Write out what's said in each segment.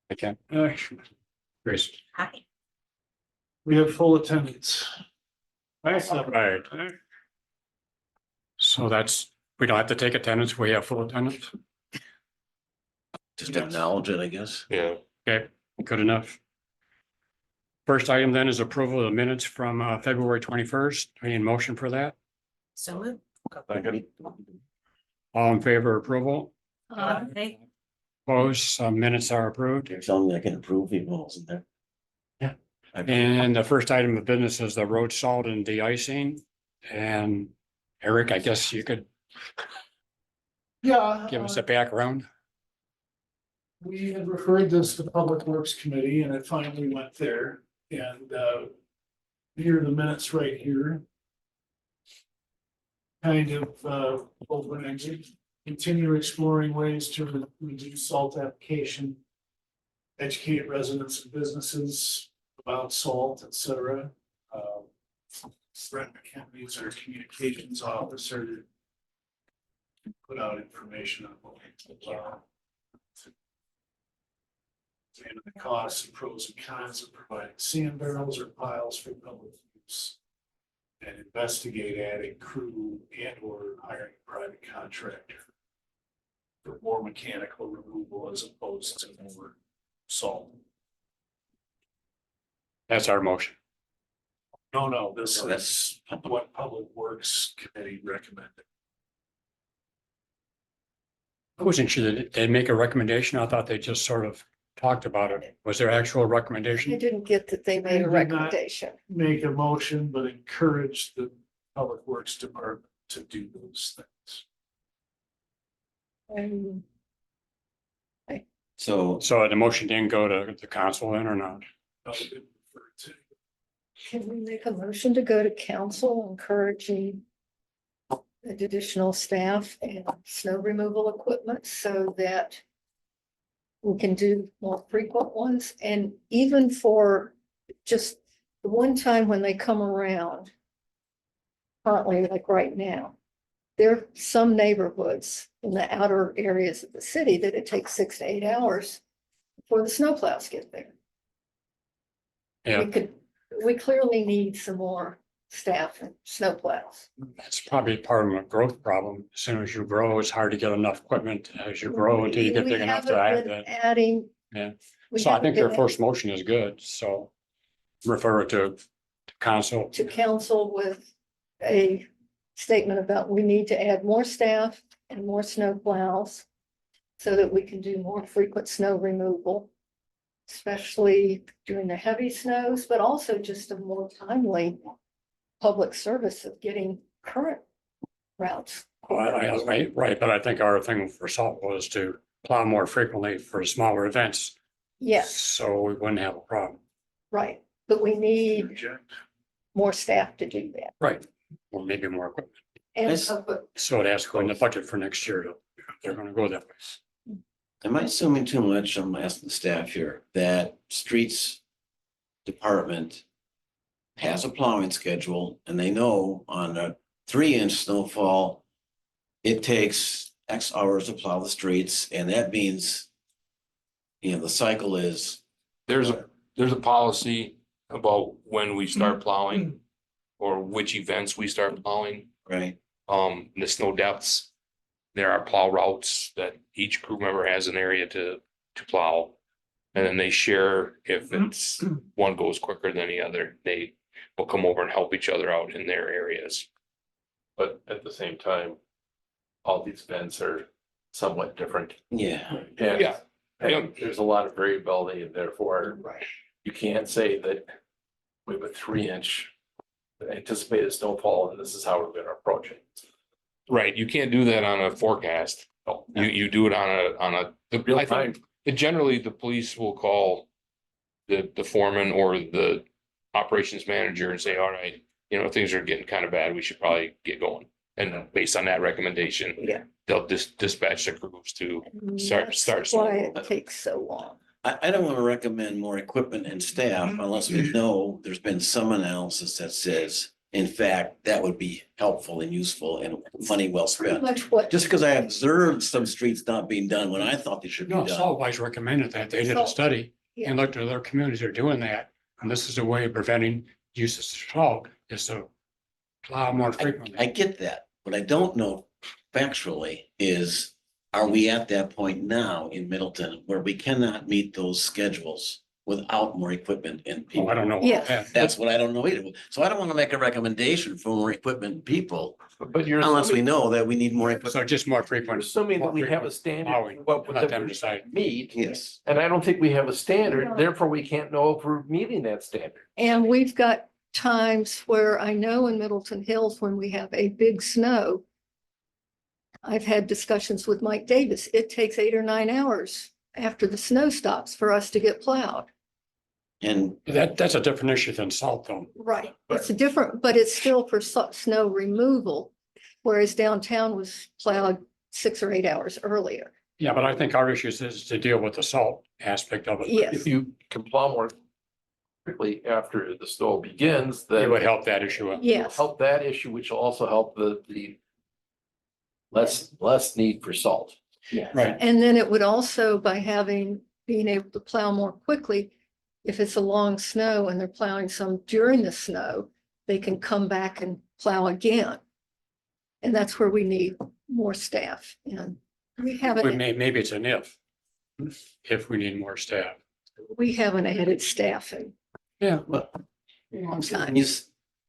I can. Grace. Hi. We have full attendance. Right. So that's, we don't have to take attendance. We have full attendance. Just acknowledge it, I guess. Yeah, Okay, good enough. First item then is approval of the minutes from February 21st. Any motion for that? So moved. All in favor of approval? Hey, Opposed? Some minutes are approved. You're telling me I can approve even though it wasn't there? Yeah. I- And the first item of business is the road salt and de-icing. And Eric, I guess you could Yeah. give us a background. We had referred this to the Public Works Committee and it finally went there and here are the minutes right here. Kind of open-ended, continue exploring ways to reduce salt application. Educate residents and businesses about salt, etc. Brett McKenna is our communications officer. Put out information on what and the costs and pros and cons of providing sand barrels or piles for public use. And investigate adding crew and or hiring a private contractor. For more mechanical removal as opposed to more salt. That's our motion. No, this So is what Public Works Committee recommended. I wasn't sure that they make a recommendation. I thought they just sort of talked about it. Was there actual I recommendation? didn't get that they They made a did not. recommendation. Make a motion, but encourage the Public Works Department to do those things. And So So the motion didn't go to the council then or not? I would refer to- can we make a motion to go to council encouraging additional staff and snow removal equipment so that we can do more frequent ones? And even for just the one time when they come around, currently, like right now, there are some neighborhoods in the outer areas of the city that it takes 6 to 8 hours before the snowplows get there. Yeah, We clearly need some more staff and snowplows. that's probably part of a growth problem. As soon as you grow, it's hard to get enough equipment as you grow until you get We big enough to haven't add been that. Adding. Yeah. we So I haven't think their been first motion is good, so refer it to council. to council with a statement about we need to add more staff and more snowplows so that we can do more frequent snow removal, especially during the heavy snows, but also just a more timely public service of getting current routes. Right, but I think our thing for salt was to plow more frequently for smaller events. Yes, So we wouldn't have a problem. right, but we need Reject. more staff to do that. Right. Or maybe more equipment. And Yes. So it has to go in the budget for next year. They're gonna go that way. am I assuming too much? I'm asking the staff here that streets department has a plowing schedule and they know on a 3-inch snowfall, it takes X hours to plow the streets, and that means, you know, the cycle is, there's a policy about when we start plowing or which events we start plowing. right? The snow depths. There are plow routes that each crew member has an area to plow. And then they share if it's one goes quicker than the other, they will come over and help each other out in their areas. But at the same time, all these events are somewhat different. Yeah, And Yeah. and there's a lot of variability and therefore Right. you can't say that we have a 3-inch anticipated snowfall and this is how we're gonna approach it. Right, you can't do that on a forecast. You do it on a. Real I think time. generally the police will call the foreman or the operations manager and say, all right, things are getting kind of bad, we should probably get going. And based on that recommendation, Yeah. they'll dispatch the crews to And start. that's why it takes so long. I don't want to recommend more equipment and staff unless we know there's been some analysis that says in fact, that would be helpful and useful and money well Pretty spent. much what. Just because I observed some streets not being done when I thought they should be No, done. Saltwise recommended that. They did a Salt. study Yeah. and looked at other communities that are doing that. And this is a way of preventing use of salt, is to plow more I frequently. get that. What I don't know factually is, are we at that point now in Middleton where we cannot meet those schedules without more equipment and Oh, people? I don't know. Yeah. That's what I don't know either. So I don't want to make a recommendation for more equipment and people But you're unless we assuming, know that we need more So equipment. just more you're frequent. assuming that more we have a frequent standard, plowing. for what Let them that decide. we meet. Yes. And I don't think we have a standard, therefore we can't know if we're meeting that standard. And we've got times where I know in Middleton Hills, when we have a big snow, I've had discussions with Mike Davis. It takes 8 or 9 hours after the snow stops for us to get plowed. And That's a different issue than salt though. Right. It's a different, but it's still for snow removal, whereas downtown was plowed 6 or 8 hours earlier. Yeah, but I think our issue is to deal with the salt aspect of it. Yes. If you can plow more quickly after the snow begins, It then would help that issue. it'll Yes. help that issue, which will also help the less need for salt. Yes. Right. And then it would also, by being able to plow more quickly, if it's a long snow and they're plowing some during the snow, they can come back and plow again. And that's where we need more staff. And we haven't, Maybe it's an if we need more staff. we haven't added staff in Yeah. but a long time.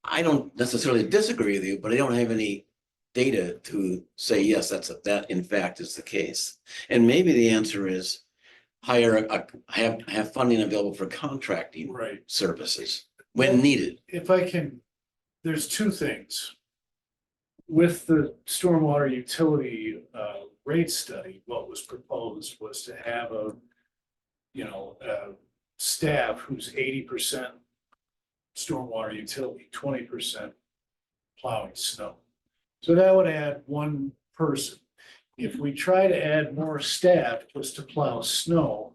I don't necessarily disagree with you, but I don't have any data to say, yes, that in fact is the case. And maybe the answer is have funding available for contracting Right. services when needed. If I can, there's two things. With the stormwater utility rate study, what was proposed was to have a staff who's 80% stormwater utility, 20% plowing snow. So that would add one person. If we try to add more staff just to plow snow,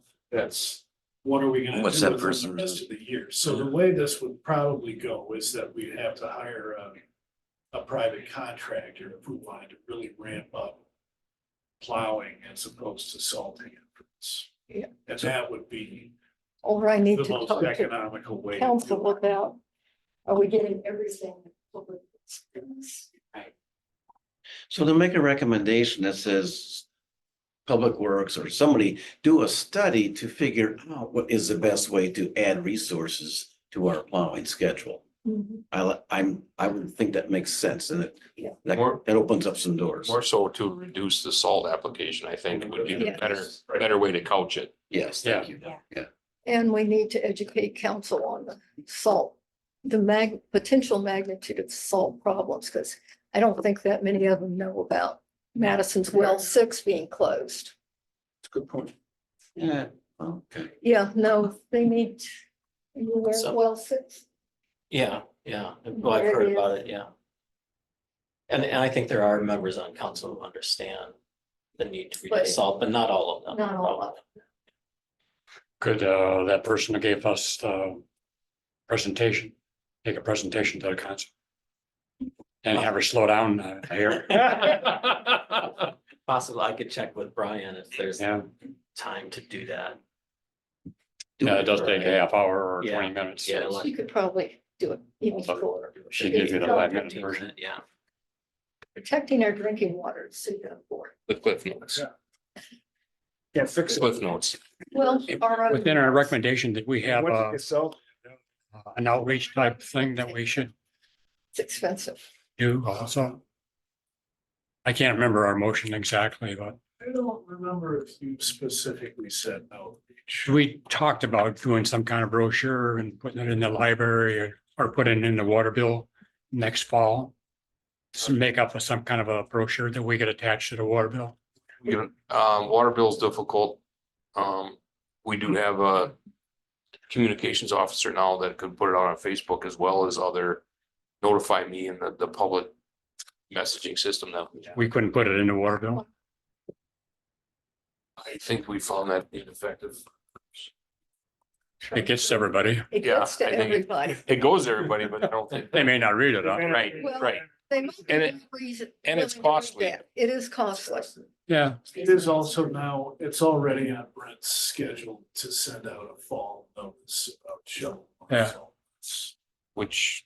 what are we gonna What's do that with them person the rest do? of the year? So the way this would probably go is that we'd have to hire a private contractor if we wanted to really ramp up plowing as opposed to salting efforts. Yeah. And that would be Or I need the to most talk to economical way. to do council it. about, are we getting everything? So to make a recommendation that says Public Works or somebody do a study to figure out what is the best way to add resources to our plowing schedule. Mhm. I would think that makes sense and Yeah. that More- opens up some doors. More so to reduce the salt application, I think would be the Yeah. better way to couch it. Yes, thank you. Yeah. Yeah. And we need to educate council on the salt, the potential magnitude of salt problems, because I don't think that many of them know about Madison's well 6 being closed. That's a good point. Yeah, okay. Yeah, no, they need, you aware of So- well 6? Yeah, well, I've There it heard is. about it, yeah. And I think there are members on council who understand the need to But- reduce salt, but not all of them. Not all of them. Could that person who gave us the presentation, take a presentation to the council? And have her slow down here? Possibly, I could check with Brian if there's Yeah, time to do that. yeah, it does take a half hour or Yeah. 20 minutes. Yeah, You could probably do it even So- shorter. She gives you the 5-minute version. Yeah, Protecting our drinking water is super important. The cliff notes, Yeah, fix cliff notes. Well, our own- Within our recommendation, did we have So an outreach type thing that we should it's expensive. do also? I can't remember our motion exactly, but I don't remember if you specifically said outreach. we talked about doing some kind of brochure and putting it in the library or putting it in the water bill next fall. To make up some kind of a brochure that we could attach to the water bill. Water bill's difficult. We do have a communications officer now that could put it on Facebook as well as other notify me in the public messaging system that We couldn't put it in the water bill. I think we found that ineffective. It gets to everybody. It Yeah, gets to I think it- everybody. It goes to everybody, but I don't think. They may not read it, huh? Right, Well, right. They might And be it- reason- and it's willing to read costly. that. It is costly. Yeah, It is also now, it's already on Brent's schedule to send out a fall notice about show. Yeah. So it's- Which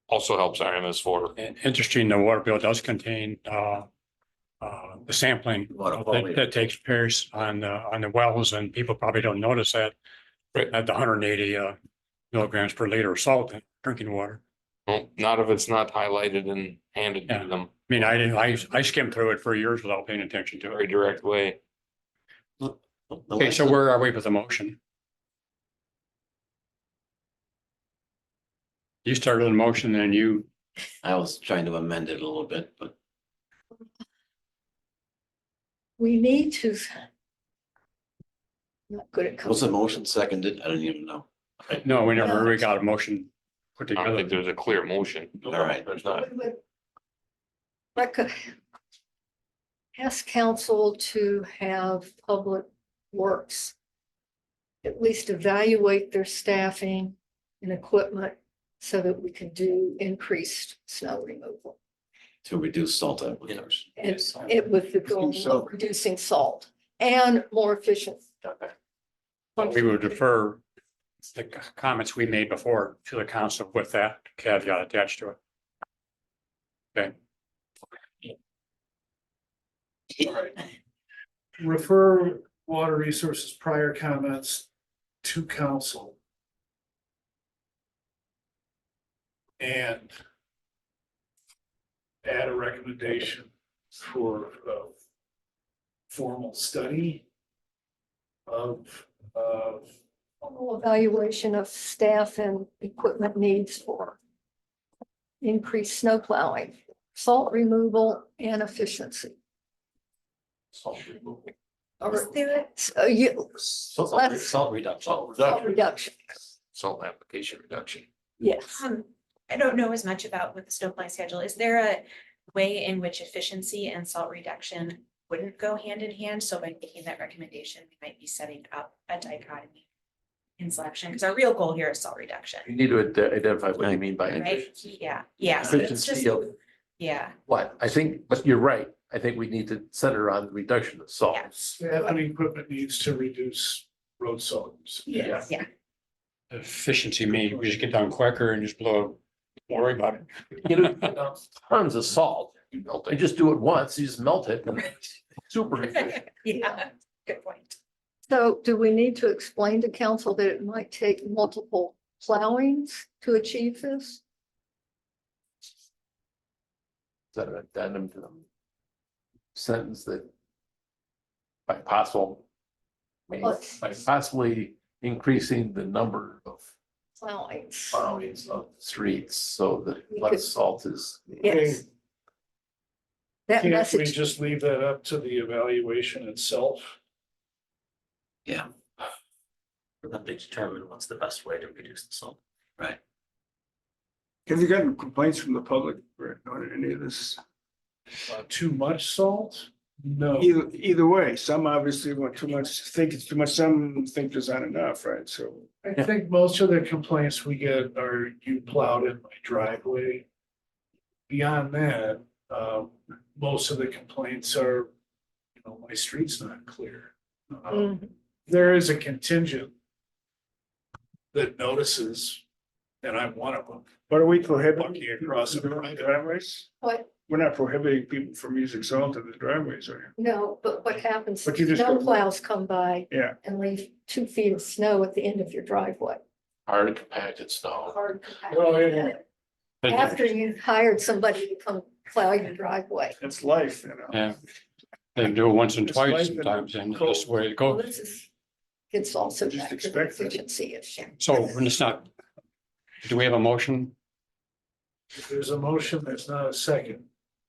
also helps our MS4. interesting, the water bill does contain, the sampling Water quality. that takes place on the wells, and people probably don't notice that. Right. At the 180 milligrams per liter of salt in drinking water. Well, not if it's not highlighted and handed Yeah. to them I mean, I skimmed through it for years without paying attention to very it. direct way. Okay, so where are we with the motion? You started a motion and you, I was trying to amend it a little bit, but We need to. Not good at. was the motion seconded? I don't even know. no, we never really got a motion put I don't think together. there's a clear motion. All right. There's not. Ask council to have public works at least evaluate their staffing and equipment so that we can do increased snow removal. To reduce salt application. And it with the goal of reducing salt and more efficient. We would defer the comments we made before to the council with that caveat attached to it. Okay, All right. Refer water resources prior comments to council. And add a recommendation for a formal study of Formal evaluation of staff and equipment needs for increased snow plowing, salt removal and efficiency. Salt removal. Or, Is there, Salt reduction. salt reduction, Salt application reduction. yes. I don't know as much about with the snowplow schedule. Is there a way in which efficiency and salt reduction wouldn't go hand in hand? So by making that recommendation, we might be setting up a dichotomy in selection, because our real goal here is salt reduction, You need to identify what you mean by right? efficiency. Yeah, so it's just, Efficiency of yeah, what? I think, but you're right. I think we need to center on reduction of salt. staff and equipment needs to reduce road salt use. Yes. yeah. efficiency means we just get done quicker and just blow, don't worry about it. You know, tons of salt. You melt it. You just do it once, you just melt it. And it's super efficient. Yeah, good point. So do we need to explain to council that it might take multiple plowings to achieve this? Is that an addendum to the sentence that by possible, I mean, by possibly increasing the number of Plowings, plowings of streets so that We could- less salt is. yes. That Can't we message, just leave that up to the evaluation itself? Yeah, For them to determine what's the best way to reduce the salt. right. Have you gotten complaints from the public on any of this? Too much salt? No. Either way, some obviously want too much, think it's too much, some think there's not enough, right? So. I think most of the complaints we get are you plowed in my driveway. Beyond that, most of the complaints are, my street's not clear. There is a contingent that notices, and I'm one of them. But are we Walking prohibiting across the driveways? what, We're not prohibiting people from using salt in the driveways, are no, but what happens, But you just snow go- plows come by you? Yeah, and leave 2 feet of snow at the end of your driveway. Hard compacted snow. Hard Oh, yeah. after you hired somebody to come plow your driveway. it's life, Yeah, they do it once and It's twice life in sometimes, the and that's the way it Well, goes. this is, it's also Just back to the expect it. efficiency issue. So when it's not, do we have a motion? If there's a motion, there's not a second,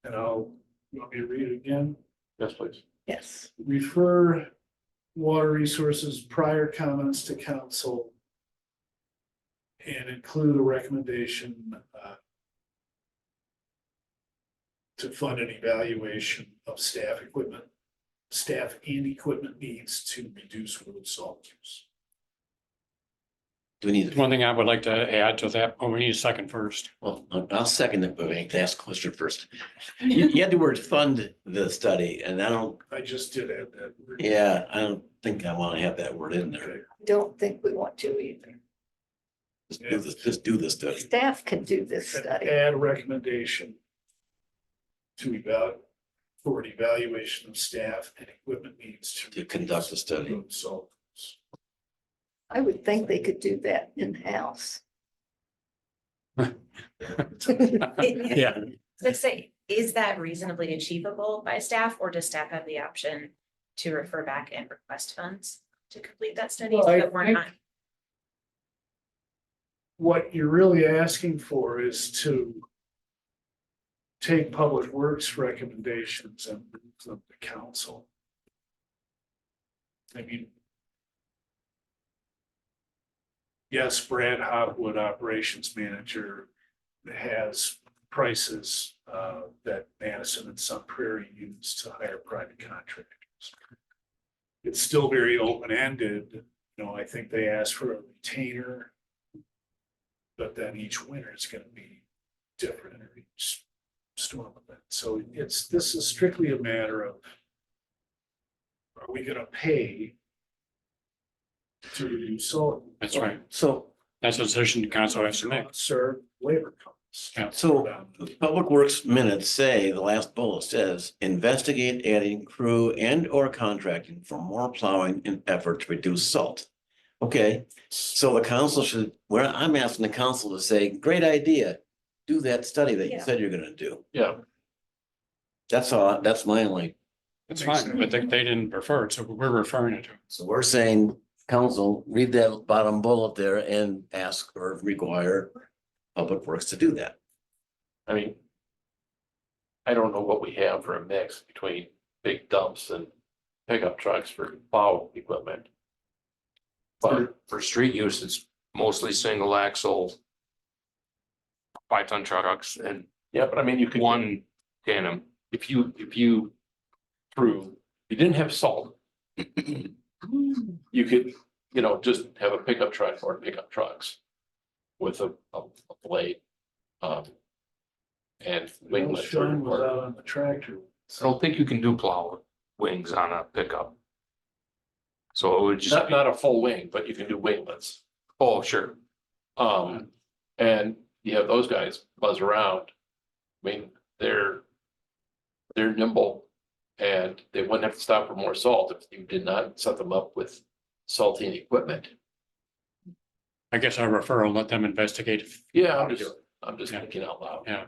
and you want me to read it again? Yes, please. Yes, Refer water resources prior comments to council. And include a recommendation to fund an evaluation of staff and equipment needs to reduce road salt use. Do we need, One thing I would like to add to that, oh, we need a second first. well, I'll second it, but we have to ask a question first. You had the word fund the study and I don't, I just did add that. word. yeah, I don't think I want to have that word in there. Don't think we want to either. Just do the study. Staff can do this study. Add recommendation to for an evaluation of staff and equipment needs To conduct a study. So. I would think they could do that in-house. Yeah, Let's say, is that reasonably achievable by staff, or does staff have the option to refer back and request funds to complete that study? Well, So I that we're think- not, What you're really asking for is to take Public Works recommendations and move them to council. I mean, yes, Brad Hopwood, operations manager, has prices that Madison and Sun Prairie use to hire private contractors. It's still very open-ended, I think they ask for a retainer. But then each winter is gonna be different or each storm event. So this is strictly a matter of, are we gonna pay to reduce salt? that's right. So, That's a decision the council has to make. Serve labor costs. Yeah. so Public Works minutes say, the last bullet says, investigate adding crew and or contracting for more plowing in effort to reduce salt. Okay, so the council should, I'm asking the council to say, great idea, do that study that you Yeah. said you're gonna do. Yeah, That's all, that's my only, It's fine, but they didn't refer it, so we're referring it to. so we're saying, council, read that bottom bullet there and ask or require Public Works to do that. I mean. I don't know what we have for a mix between big dumps and pickup trucks for plow equipment. But For street use, it's mostly single axle. 5-ton trucks and yeah, but I mean, you could. one tandem. If you didn't have salt. You could, just have a pickup truck or pickup trucks. With a blade. And winglets. Sean was out on the tractor. I don't think you can do plow wings on a pickup. So it would just, Not a full wing, but you can do winglets. oh, sure. And you have those guys buzz around. I mean, they're nimble and they wouldn't have to stop for more salt if you did not set them up with salting equipment. I guess I'll refer and let them investigate. Yeah, how I'm just Yeah. thinking out loud. Yeah,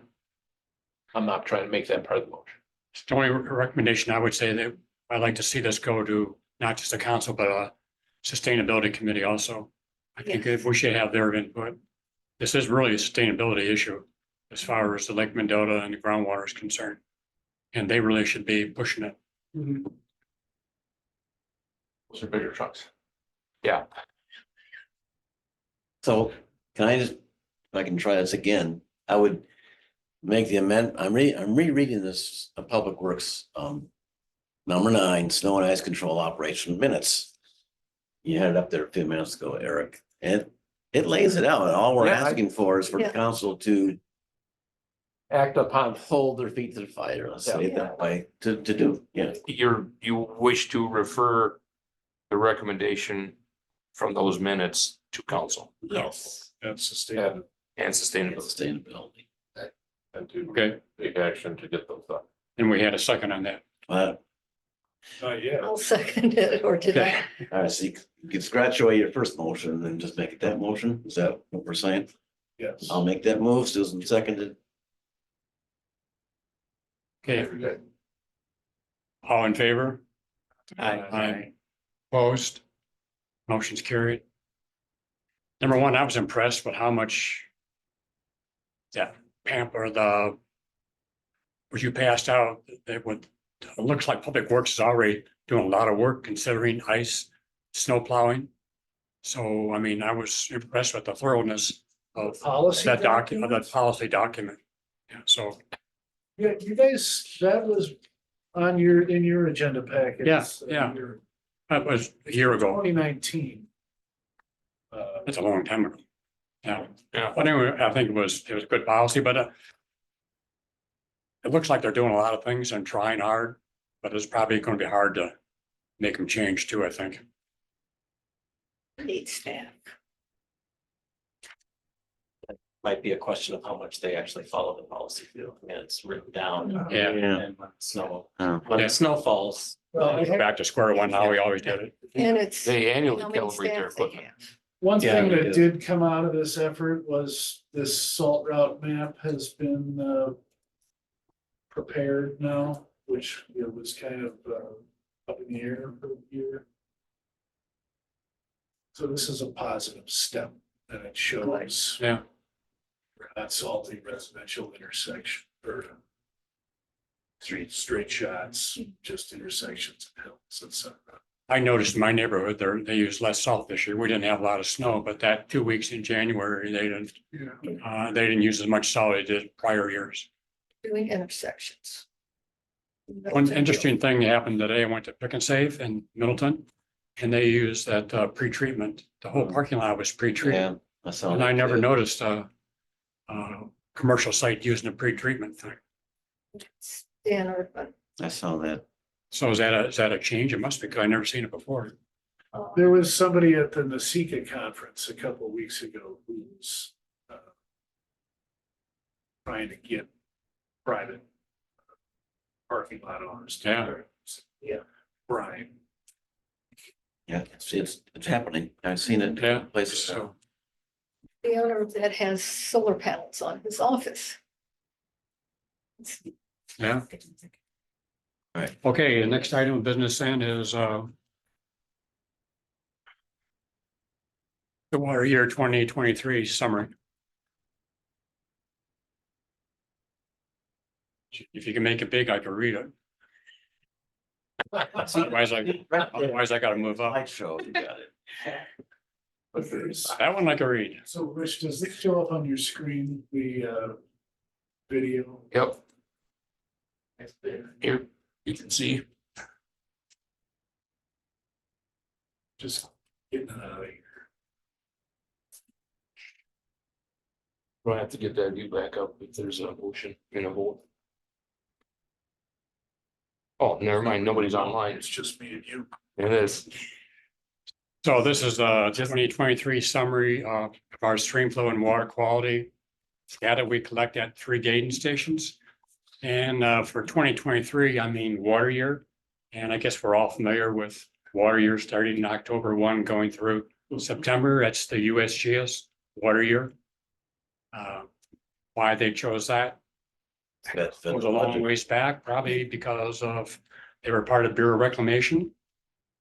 I'm not trying to make that part of the motion. it's the only recommendation I would say that I'd like to see this go to not just the council, but a sustainability committee also. I think if we should have their input. This is really a sustainability issue as far as the Lake Mendota and the groundwater is concerned. And they really should be pushing it. Those are bigger trucks. Yeah, So can I just, if I can try this again, I would make the amendment, I'm rereading this, Public Works, number 9, snow and ice control operation minutes. You had it up there a few minutes ago, Eric, and it lays it out. All we're Yeah, I- asking for is for the Yeah. council to Act upon. hold their feet to the fire, let's say it Yeah. that way, to do, yeah. you wish to refer the recommendation from those minutes to council yes. That's sustainable. And, and sustainability. Sustainability. and to Okay, take action to get those done. and we had a second on that. Yeah. I'll second it, or did I? All right, so you can scratch away your first motion and then just make it that motion, is that what we're saying? Yes. I'll make that move, Susan seconded. Okay, all in favor? Aye. Opposed? Motion's carried. Number one, I was impressed with how much that pamper, what you passed out, that would, it looks like Public Works is already doing a lot of work considering ice, snow plowing. So, I mean, I was impressed with the thoroughness of Policy. that document, documents? that policy document. Yeah, so, Yeah, you guys, that was in your agenda package. Yeah, yeah. that was a year ago. 2019. That's a long time ago. Yeah, Yeah. but anyway, I think it was good policy, but it looks like they're doing a lot of things and trying hard, but it's probably gonna be hard to make them change too, I think. Need staff. Might be a question of how much they actually follow the policy too. I mean, it's written down. Yeah. And when snow, Oh. when Yeah. the snow falls. Well, I have- Back to square one, how we always did it. And it's. They annually how many calibrate their staff they equipment. have. One Yeah, thing we that do. did come out of this effort was this salt route map has been prepared now, which it was kind of up in the air for a year. So this is a positive step, and it shows Yeah, not salty residential intersection or straight shots, just intersections and hills, etc. I noticed in my neighborhood there, they used less salt this year. We didn't have a lot of snow, but that 2 weeks in January, Yeah. they didn't use as much salt as they did prior years. Doing intersections. One interesting thing happened today, I went to Pick and Save in Middleton. And they used that pre-treatment, the whole parking lot was pre-treated. Yeah. I saw And I that never too. noticed commercial site using a pre-treatment thing. Standard, but. I saw that. So is that a change? It must be, because I never seen it before. There was somebody at the Nasika conference a couple of weeks ago who was trying to get private parking lot owners to. Yeah. Yeah, Brian. Yeah, it's happening. I've seen it. in Yeah, Places. so, The owner that has solar panels on his office. yeah. Okay, the next item of business then is the water year 2023 summary. If you can make it big, I can read it. Otherwise, I gotta move up. Slideshow, you got it. But there's, That one I can read. so Rich, does this show up on your screen, the video? Yep. Here, you can see. Just getting it out of here. We'll have to get that view back up if there's a motion in a vote. Oh, never mind, nobody's online. It's just me and you. It is. So this is the 2023 summary of our stream flow and water quality data we collect at 3 gating stations. And for 2023, I mean water year. And I guess we're all familiar with water year starting in October 1, going through September. That's the USGS water year. Why they chose that That's goes a long ways back, probably because of they were part of Bureau Reclamation.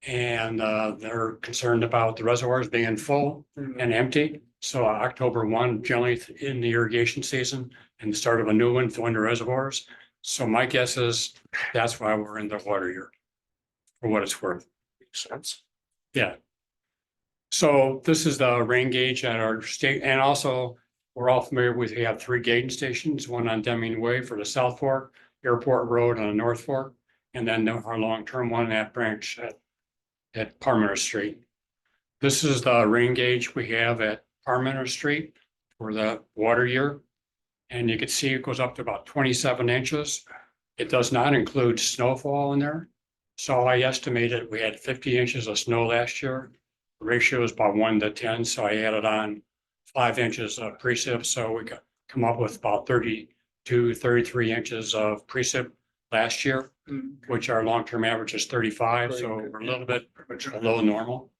And they're concerned about the reservoirs being full and empty. So October 1, generally in the irrigation season and the start of a new one, filling the reservoirs. So my guess is that's why we're in the water year, for what it's worth. Makes sense. Yeah. So this is the rain gauge at our state, and also we're all familiar with, we have 3 gating stations, one on Deming Way for the South Fork, Airport Road on the North Fork, and then our long-term one at branch at Parmenter Street. This is the rain gauge we have at Parmenter Street for the water year. And you can see it goes up to about 27 inches. It does not include snowfall in there. So I estimated we had 50 inches of snow last year. The ratio is about 1 to 10, so I added on 5 inches of precip, so we could come up with about 32, 33 inches of precip last year, which our long-term average is 35, so we're a little bit below normal.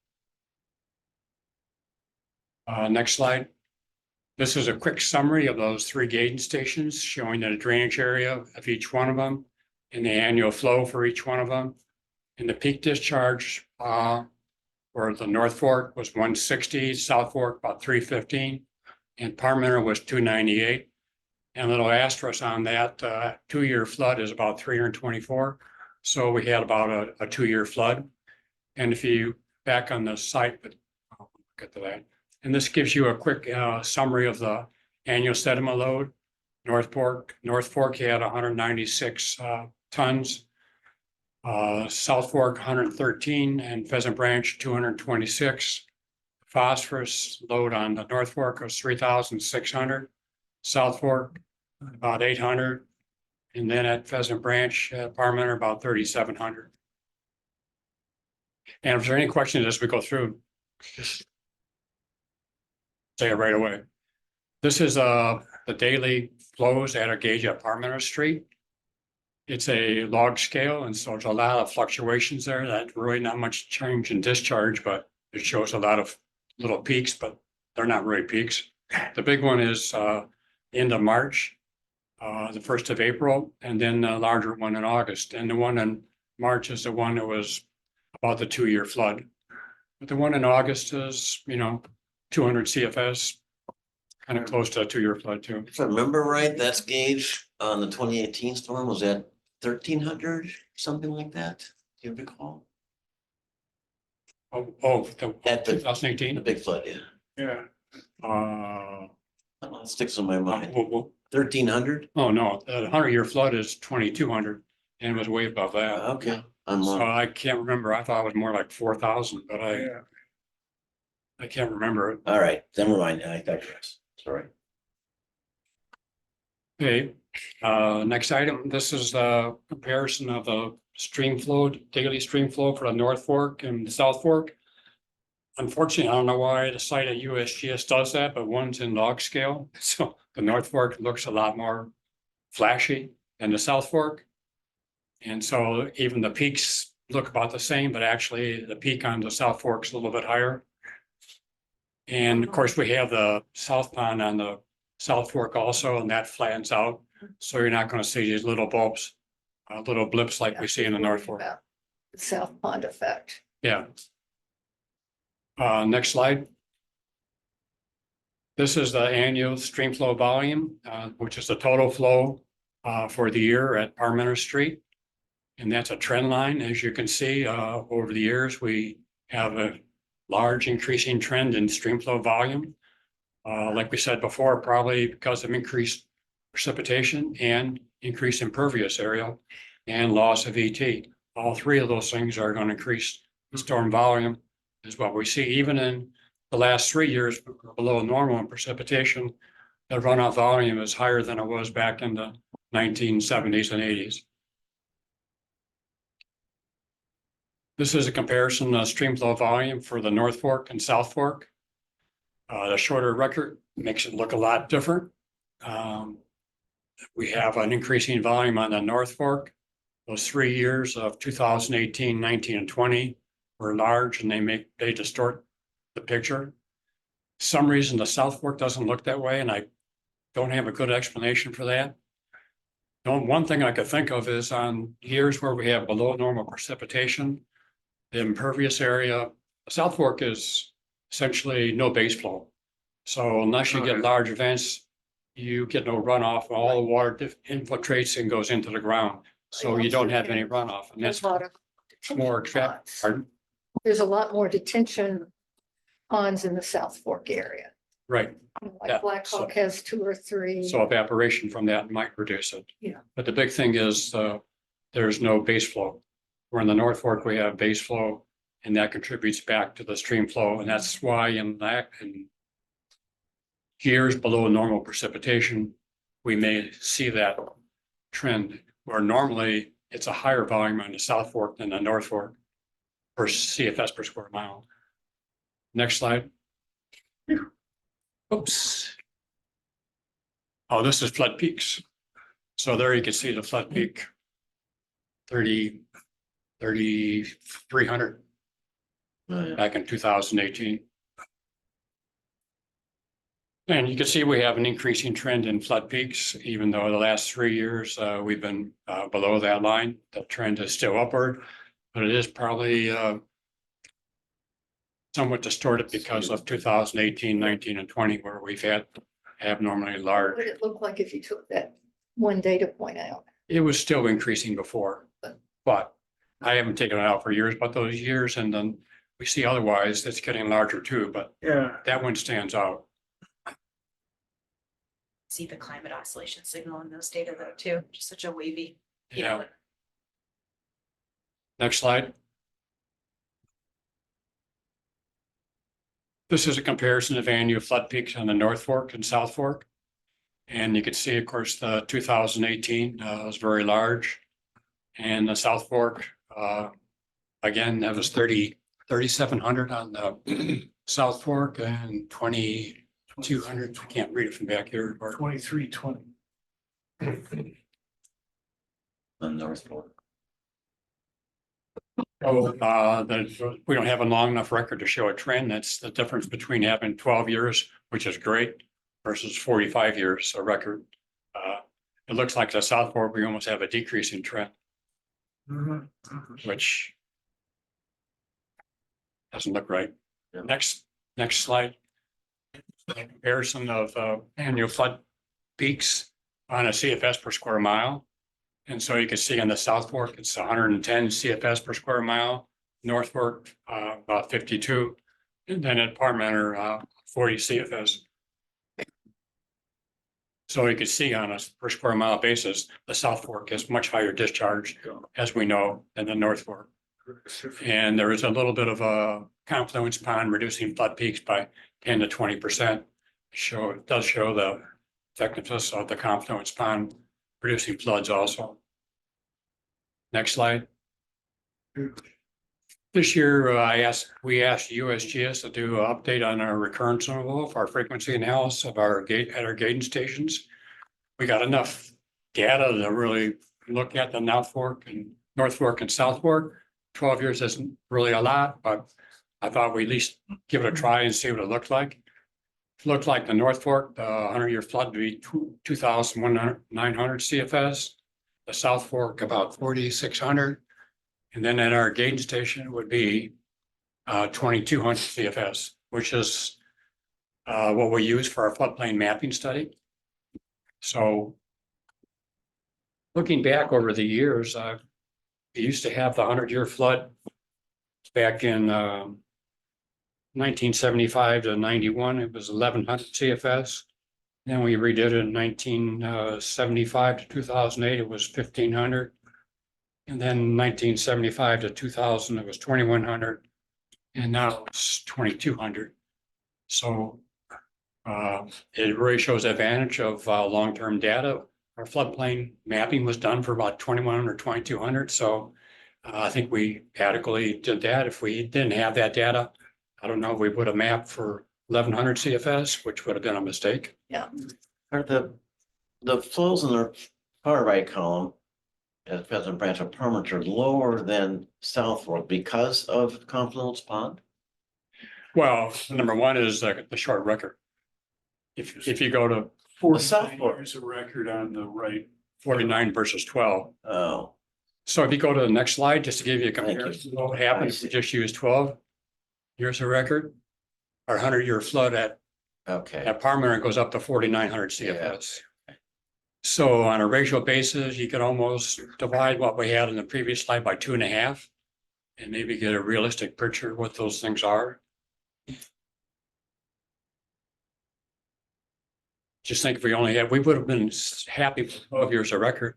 Next slide. This is a quick summary of those 3 gating stations, showing the drainage area of each one of them and the annual flow for each one of them. And the peak discharge for the North Fork was 160, South Fork about 315, and Parmenter was 298. And a little asterisk on that, 2-year flood is about 324. So we had about a 2-year flood. And if you back on the site, but I'll get to that. And this gives you a quick summary of the annual sediment load. North Fork had 196 tons. South Fork 113 and Pheasant Branch 226. phosphorus load on the North Fork was 3,600. South Fork, about 800. And then at Pheasant Branch, Parmenter, about 3,700. And if there are any questions as we go through, just say it right away. This is the daily flows at a gauge at Parmenter Street. It's a log scale, and so there's a lot of fluctuations there. That really not much change in discharge, but it shows a lot of little peaks, but they're not really peaks. The big one is end of March, the 1st of April, and then the larger one in August. And the one in March is the one that was about the 2-year flood. But the one in August is, 200 CFS, kind of close to a 2-year flood too. If I remember right, that's gauge on the 2018 storm was at 1,300, something like that. Do you recall? The The 2018. big flood, yeah. Yeah. Uh, That sticks in my mind. well, 1,300? oh, no, the 100-year flood is 2,200 and it was way above that. Okay, I'm So I can't remember. I thought it was more like 4,000, but Yeah. I can't remember it. all right, never mind. I digress. Sorry. Okay, next item, this is the comparison of the stream flow, daily stream flow for the North Fork and the South Fork. Unfortunately, I don't know why the site at USGS does that, but one's in log scale, so the North Fork looks a lot more flashy than the South Fork. And so even the peaks look about the same, but actually the peak on the South Fork is a little bit higher. And of course, we have the South Pond on the South Fork also, and that flattens out. So you're not gonna see these little bumps, little blips like we see in the North Fork. About the South Pond effect. Yeah. Next slide. This is the annual stream flow volume, which is the total flow for the year at Parmenter Street. And that's a trend line. As you can see, over the years, we have a large increasing trend in stream flow volume. Like we said before, probably because of increased precipitation and increased impervious area and loss of ET. All three of those things are going to increase the storm volume, is what we see. Even in the last 3 years below normal in precipitation, the runoff volume is higher than it was back in the 1970s and 80s. This is a comparison of stream flow volume for the North Fork and South Fork. The shorter record makes it look a lot different. We have an increasing volume on the North Fork. Those 3 years of 2018, 19, and 20 were large, and they distort the picture. Some reason the South Fork doesn't look that way, and I don't have a good explanation for that. One thing I could think of is on years where we have below normal precipitation, the impervious area, South Fork is essentially no base flow. So unless you get large events, you get no runoff. All the water infiltrates and goes into the ground. So you don't have any runoff, and that's There's a lot of more detention extract. ponds. Pardon? There's a lot more detention ponds in the South Fork area. Right. Yeah, Like Black Hawk has 2 or 3. So evaporation from that might reduce it. Yeah. But the big thing is, there's no base flow. Where in the North Fork, we have base flow, and that contributes back to the stream flow, and that's why in years below normal precipitation, we may see that trend where normally it's a higher volume on the South Fork than the North Fork per CFS per square mile. Next slide. Oops. Oh, this is flood peaks. So there you can see the flood peak. 3,300 back in 2018. And you can see we have an increasing trend in flood peaks, even though the last 3 years we've been below that line. The trend is still upward, but it is probably somewhat distorted because of 2018, 19, and 20, where we've had abnormally What large. would it look like if you took that one data point out? It was still increasing before, but I haven't taken it out for years, but those years, and then we see otherwise it's getting larger too, but Yeah. that one stands out. See the climate oscillation signal in those data though too, just such a wavy. Yeah. Next slide. This is a comparison of annual flood peaks on the North Fork and South Fork. And you can see, of course, the 2018 was very large. And the South Fork, again, that was 3,700 on the South Fork and 2,200. I can't read it from back here. Or 2320. On North Fork. we don't have a long enough record to show a trend. That's the difference between having 12 years, which is great, versus 45 years, a record. It looks like the South Fork, we almost have a decreasing trend, which doesn't look right. Yeah. Next slide. Comparison of annual flood peaks on a CFS per square mile. And so you can see on the South Fork, it's 110 CFS per square mile, North Fork, about 52, and then at Parmenter, 40 CFS. So you can see on a per square mile basis, the South Fork has much higher discharge, as we know, than the North Fork. And there is a little bit of a confluence pond reducing flood peaks by 10 to 20%. It does show the effectiveness of the confluence pond producing floods also. Next slide. This year, we asked USGS to do an update on our recurrence interval of our frequency analysis of our gating stations. We got enough data to really look at the North Fork and South Fork. 12 years isn't really a lot, but I thought we'd at least give it a try and see what it looked like. It looked like the North Fork, the 100-year flood would be 2,900 CFS. The South Fork about 4,600. And then at our gating station would be 2,200 CFS, which is what we use for our floodplain mapping study. So looking back over the years, we used to have the 100-year flood back in 1975 to 91. It was 1,100 CFS. Then we redid it in 1975 to 2008. It was 1,500. And then 1975 to 2000, it was 2,100. And now it's 2,200. So it really shows the advantage of long-term data. Our floodplain mapping was done for about 2,100 or 2,200. So I think we adequately did that. If we didn't have that data, I don't know if we would have mapped for 1,100 CFS, which would have been a mistake. Yeah. Are the flows in the far right column at Pheasant Branch of Parmenter lower than South Fork because of confluence pond? Well, number one is the short record. If you go to The South Fork. there's a record on the right, 49 versus 12. Oh, So if you go to the next slide, just to give you a Thank you. comparison, what would happen I if see. we just use 12? Here's a record. Our 100-year flood at okay. Parmenter goes up to 4,900 CFS. So on a ratio basis, you could almost divide what we had in the previous slide by 2.5 and maybe get a realistic picture of what those things are. Just think if we only had, we would have been happy with 12 years of record,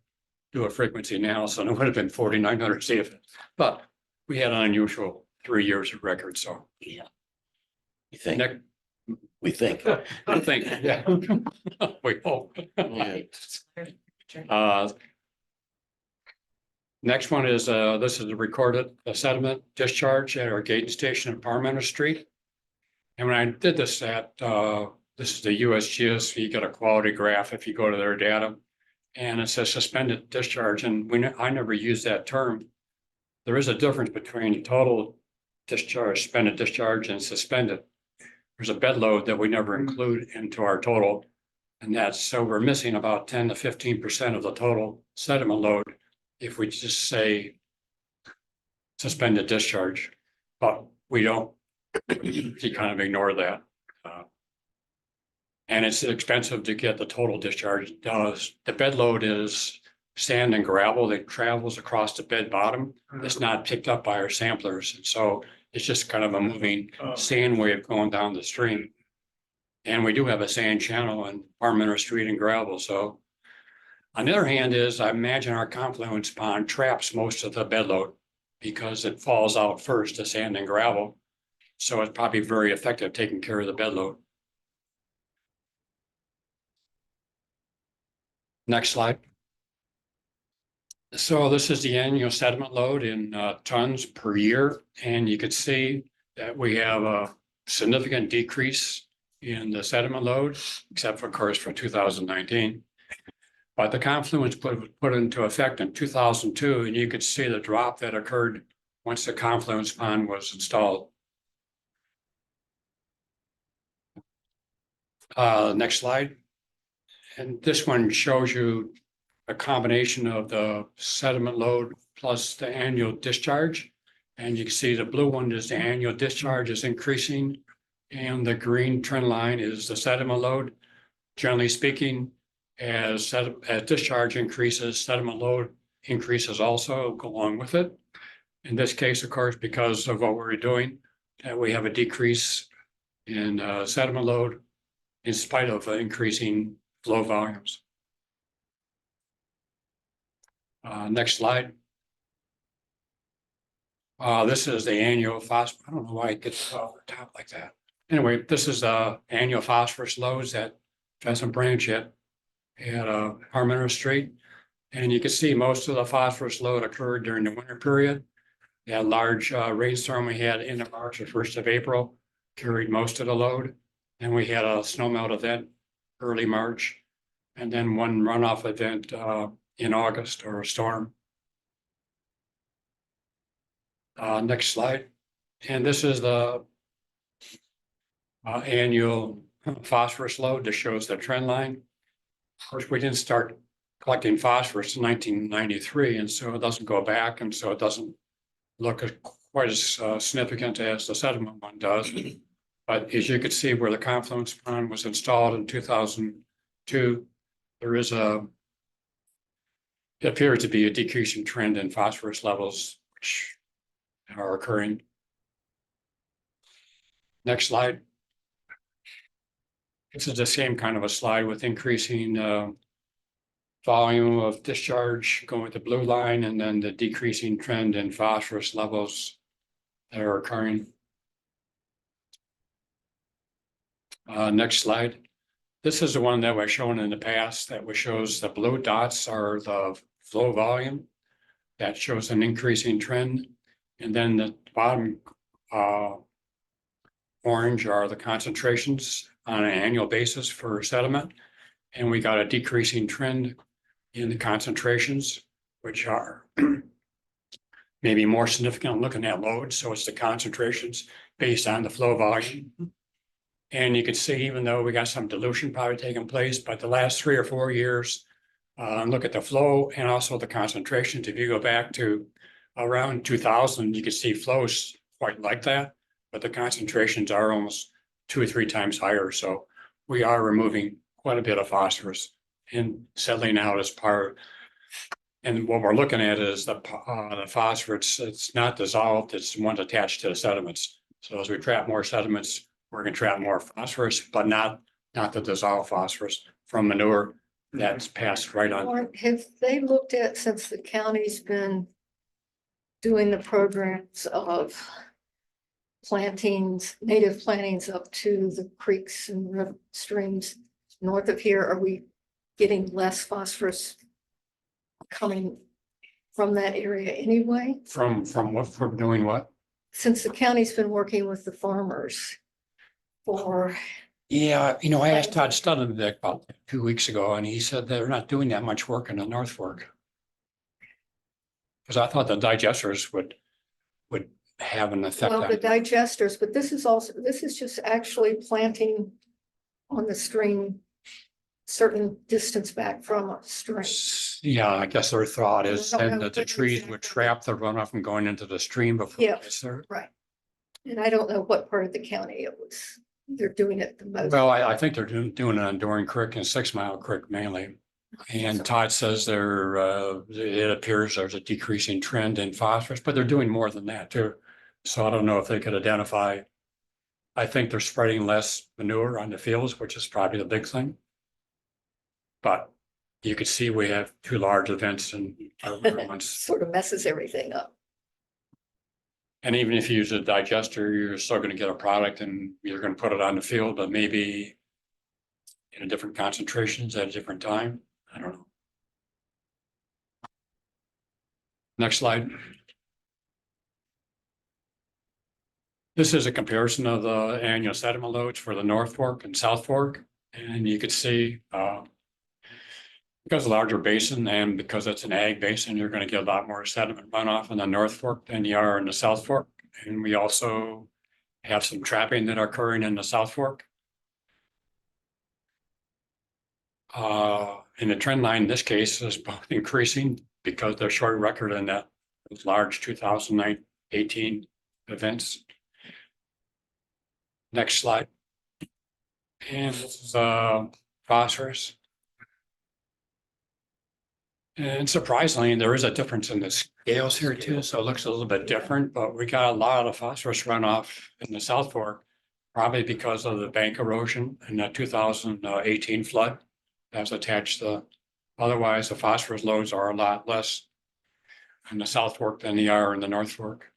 do a frequency analysis, and it would have been 4,900 CFS. But we had an unusual 3 years of record, so. You think? Next, We think. I think, yeah. We hope. Yeah. Next one is, this is the recorded sediment discharge at our gating station at Parmenter Street. And when I did this this is the USGS, you get a quality graph if you go to their data. And it says suspended discharge, and I never used that term. There is a difference between total discharge, suspended discharge, and suspended. There's a bed load that we never include into our total. And so we're missing about 10 to 15% of the total sediment load if we just say suspended discharge, but we don't, you kind of ignore that. And it's expensive to get the total discharge. The bed load is sand and gravel that travels across the bed bottom. It's not picked up by our samplers. And so it's just kind of a moving sand wave going down the stream. And we do have a sand channel on Parmenter Street and gravel. So on the other hand is, I imagine our confluence pond traps most of the bed load because it falls out first, the sand and gravel. So it's probably very effective taking care of the bed load. Next slide. So this is the annual sediment load in tons per year, and you could see that we have a significant decrease in the sediment load, except for, of course, for 2019. But the confluence put into effect in 2002, and you could see the drop that occurred once the confluence pond was installed. Next slide. And this one shows you a combination of the sediment load plus the annual discharge. And you can see the blue one is the annual discharge is increasing, and the green trend line is the sediment load. Generally speaking, as discharge increases, sediment load increases also along with it. In this case, of course, because of what we're doing, we have a decrease in sediment load in spite of increasing flow volumes. Next slide. This is the annual phosphorus. I don't know why it gets off the top like that. Anyway, this is the annual phosphorus loads at Pheasant Branch at Parmenter Street. And you can see most of the phosphorus load occurred during the winter period. That large rainstorm we had in March or 1st of April carried most of the load. And we had a snowmelt event early March, and then one runoff event in August, or a storm. Next slide. And this is the annual phosphorus load that shows the trend line. Of course, we didn't start collecting phosphorus in 1993, and so it doesn't go back, and so it doesn't look quite as significant as the sediment one does. But as you can see, where the confluence pond was installed in 2002, there is it appears to be a decreasing trend in phosphorus levels, which are occurring. Next slide. This is the same kind of a slide with increasing volume of discharge going with the blue line, and then the decreasing trend in phosphorus levels that are occurring. Next slide. This is the one that was shown in the past that shows the blue dots are the flow volume. That shows an increasing trend. And then the bottom orange are the concentrations on an annual basis for sediment. And we got a decreasing trend in the concentrations, which are maybe more significant looking at load. So it's the concentrations based on the flow volume. And you can see, even though we got some dilution probably taking place, but the last 3 or 4 years, look at the flow and also the concentrations. If you go back to around 2000, you can see flows quite like that, but the concentrations are almost 2 or 3 times higher. So we are removing quite a bit of phosphorus and settling out as part. And what we're looking at is the phosphorus. It's not dissolved; it's one attached to the sediments. So as we trap more sediments, we're going to trap more phosphorus, but not the dissolved phosphorus from manure that's passed right on. Or have they looked at, since the county's been doing the programs of plantings, native plantings up to the creeks and streams north of here, are we getting less phosphorus coming from that area anyway? From what, from doing what? Since the county's been working with the farmers for, Yeah, I asked Todd Studden about 2 weeks ago, and he said they're not doing that much work in the North Fork. Because I thought the digesters would have an effect well, on the it. digesters, but this is just actually planting on the stream certain distance back from a stream. Yeah, I guess their thought is I don't then know that the what trees exactly. would trap the runoff from going into the stream before Yeah. it gets there. Right. And I don't know what part of the county it was, they're doing it the most. Well, I think they're doing it on Doring Creek and 6 Mile Creek mainly. And Todd says it appears there's a decreasing trend in phosphorus, but they're doing more than that too. So I don't know if they could identify. I think they're spreading less manure on the fields, which is probably the big thing. But you could see we have 2 large events in our winter months. Sort of messes everything up. And even if you use a digester, you're still gonna get a product and you're gonna put it on the field, but maybe in a different concentrations at a different time. I don't know. Next slide. This is a comparison of the annual sediment loads for the North Fork and South Fork. And you could see, because a larger basin and because it's an ag basin, you're gonna get a lot more sediment runoff in the North Fork than you are in the South Fork. And we also have some trapping that are occurring in the South Fork. And the trend line in this case is both increasing because they're short record in that large 2018 events. Next slide. And this is phosphorus. And surprisingly, there is a difference in the scales here too, so it looks a little bit different, but we got a lot of phosphorus runoff in the South Fork. Probably because of the bank erosion in the 2018 flood that's attached to, otherwise the phosphorus loads are a lot less in the South Fork than they are in the North Fork.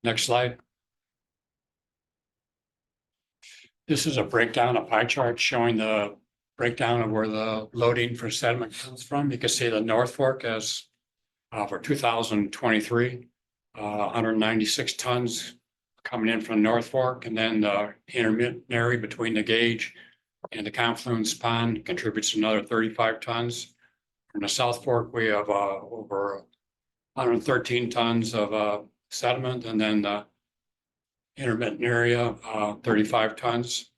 Next slide. This is a breakdown, a pie chart showing the breakdown of where the loading for sediment comes from. You can see the North Fork as for 2023, 196 tons coming in from the North Fork, and then the intermediary between the gauge and the confluence pond contributes another 35 tons. From the South Fork, we have over 113 tons of sediment, and then the intermittent area, 35 tons.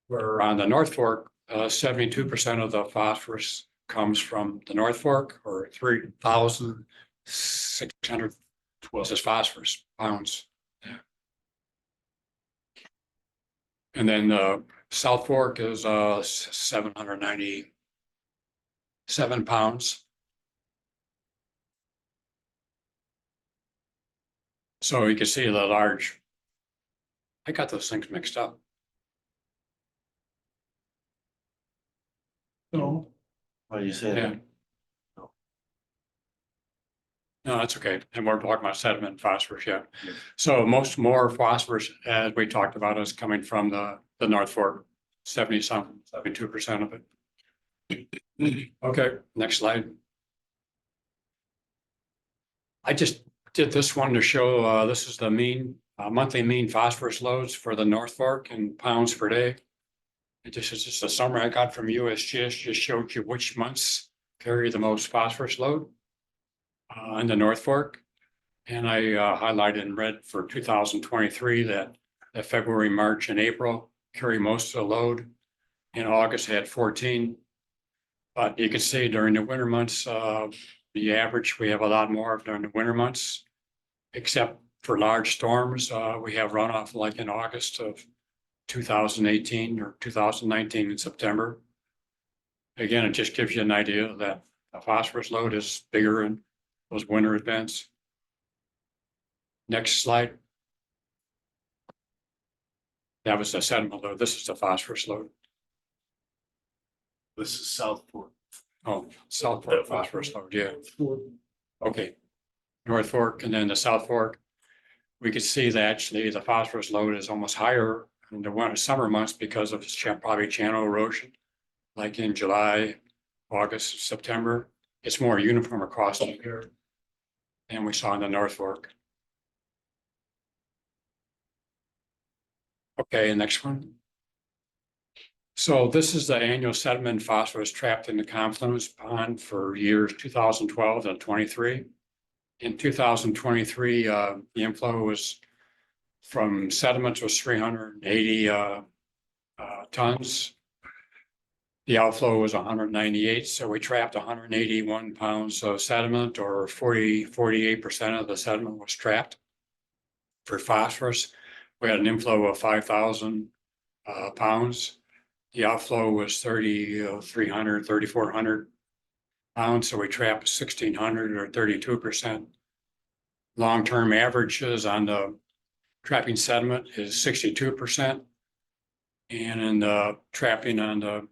Where on the North Fork, 72% of the phosphorus comes from the North Fork, or 3,600 is phosphorus pounds. Yeah. And then the South Fork is 797 pounds. So you can see the large. I got those things mixed up. So, What do you say? Yeah. No, that's okay. And we're talking about sediment and phosphorus, yeah. So more phosphorus, as we talked about, is coming from the North Fork, 72% of it. Okay, next slide. I just did this one to show, this is the monthly mean phosphorus loads for the North Fork in pounds per day. It just is just a summary I got from USGS, just showed you which months carry the most phosphorus load in the North Fork. And I highlighted in red for 2023 that February, March, and April carry most of the load. In August, had 14. But you can see during the winter months, the average, we have a lot more during the winter months, except for large storms. We have runoff like in August of 2018 or 2019 in September. Again, it just gives you an idea that the phosphorus load is bigger in those winter events. Next slide. That was the sediment load. This is the phosphorus load. this is South Fork. Oh, South Fork phosphorus load, yeah. Okay. North Fork and then the South Fork. We could see that actually the phosphorus load is almost higher in the summer months because of probably channel erosion. Like in July, August, September, it's more uniform across the year than we saw in the North Fork. Okay, next one. So this is the annual sediment phosphorus trapped in the confluence pond for years 2012 and 23. In 2023, the inflow was from sediments was 380 tons. The outflow was 198, so we trapped 181 pounds of sediment, or 48% of the sediment was trapped. For phosphorus, we had an inflow of 5,000 pounds. The outflow was 3,400 pounds, so we trapped 1,600 or 32%. Long-term averages on the trapping sediment is 62%. And in the trapping on the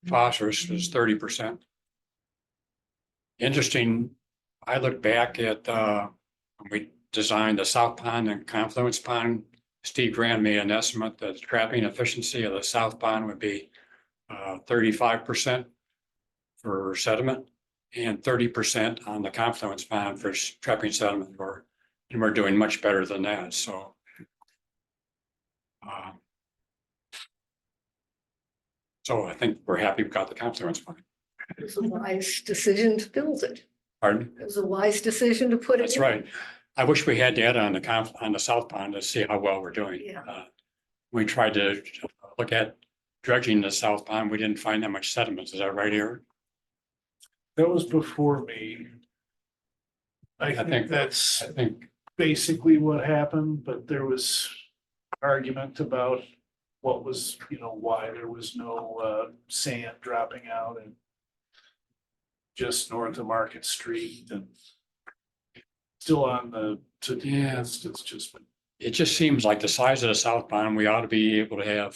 phosphorus is 30%. Interesting, I look back at When we designed the South Pond and Confluence Pond, Steve Grant made an estimate that the trapping efficiency of the South Pond would be 35% for sediment and 30% on the Confluence Pond for trapping sediment. And we're doing much better than that, so. So I think we're happy we got the Confluence Pond. It was a wise decision to build it. Pardon? It was a wise decision to put it. That's in. right. I wish we had data on the South Pond to see how well we're doing. Yeah. We tried to look at dredging the South Pond. We didn't find that much sediment. Is that right, Eric? That was before me. I think- think that's I think, basically what happened, but there was argument about what was, why there was no sand dropping out and just north of Market Street and still on the to-do Yeah. list. It's just been it just seems like the size of the South Pond, we ought to be able to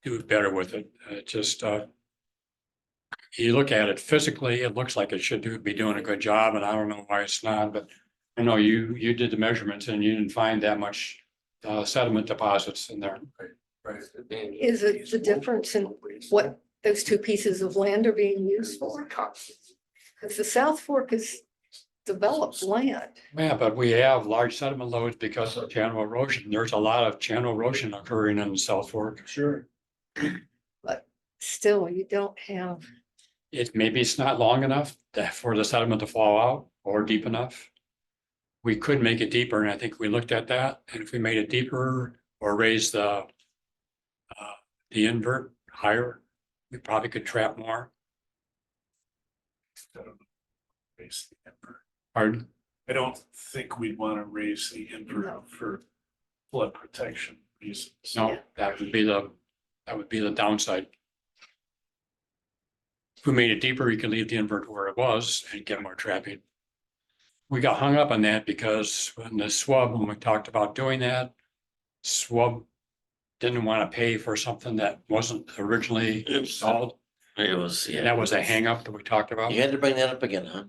do better with it. It just, you look at it physically, it looks like it should be doing a good job, and I don't know why it's not, but I know you did the measurements and you didn't find that much sediment deposits in there. Is it the difference in what those two pieces of land are being used for? Because the South Fork is developed land. Yeah, but we have large sediment loads because of channel erosion. There's a lot of channel erosion occurring in the South Fork. Sure. Still, you don't have, Maybe it's not long enough for the sediment to fall out or deep enough. We could make it deeper, and I think we looked at that, and if we made it deeper or raised the invert higher, we probably could trap more. I don't know, raise the invert. Pardon? I don't think we'd want to raise the invert No. for flood protection reasons. No, that would be the downside. If we made it deeper, you could leave the invert where it was and get more trapping. We got hung up on that because when we talked about doing that, SWUB didn't want to pay for something that wasn't originally installed. It was, And that was a hang up that we talked about. You had to bring that up again, huh?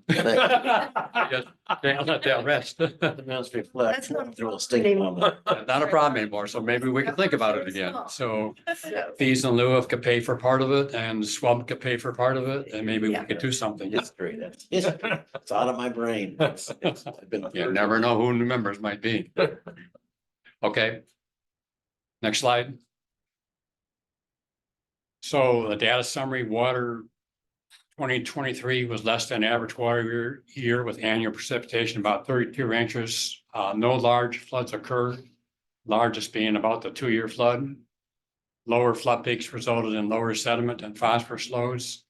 Yeah, let that rest. The minutes reflect. That's not- Through a stink bomb. Not a problem anymore, so maybe we can think about it again. So so, fees in lieu of could pay for part of it and SWUB could pay for part of it, and maybe we Yeah. could do something. History, that's history. It's out of my brain. I've been. You never know who the members might be. Okay. Next slide. So the data summary, water 2023 was less than average water year with annual precipitation about 32 inches. No large floods occurred, largest being about the 2-year flood. Lower flood peaks resulted in lower sediment and phosphorus loads.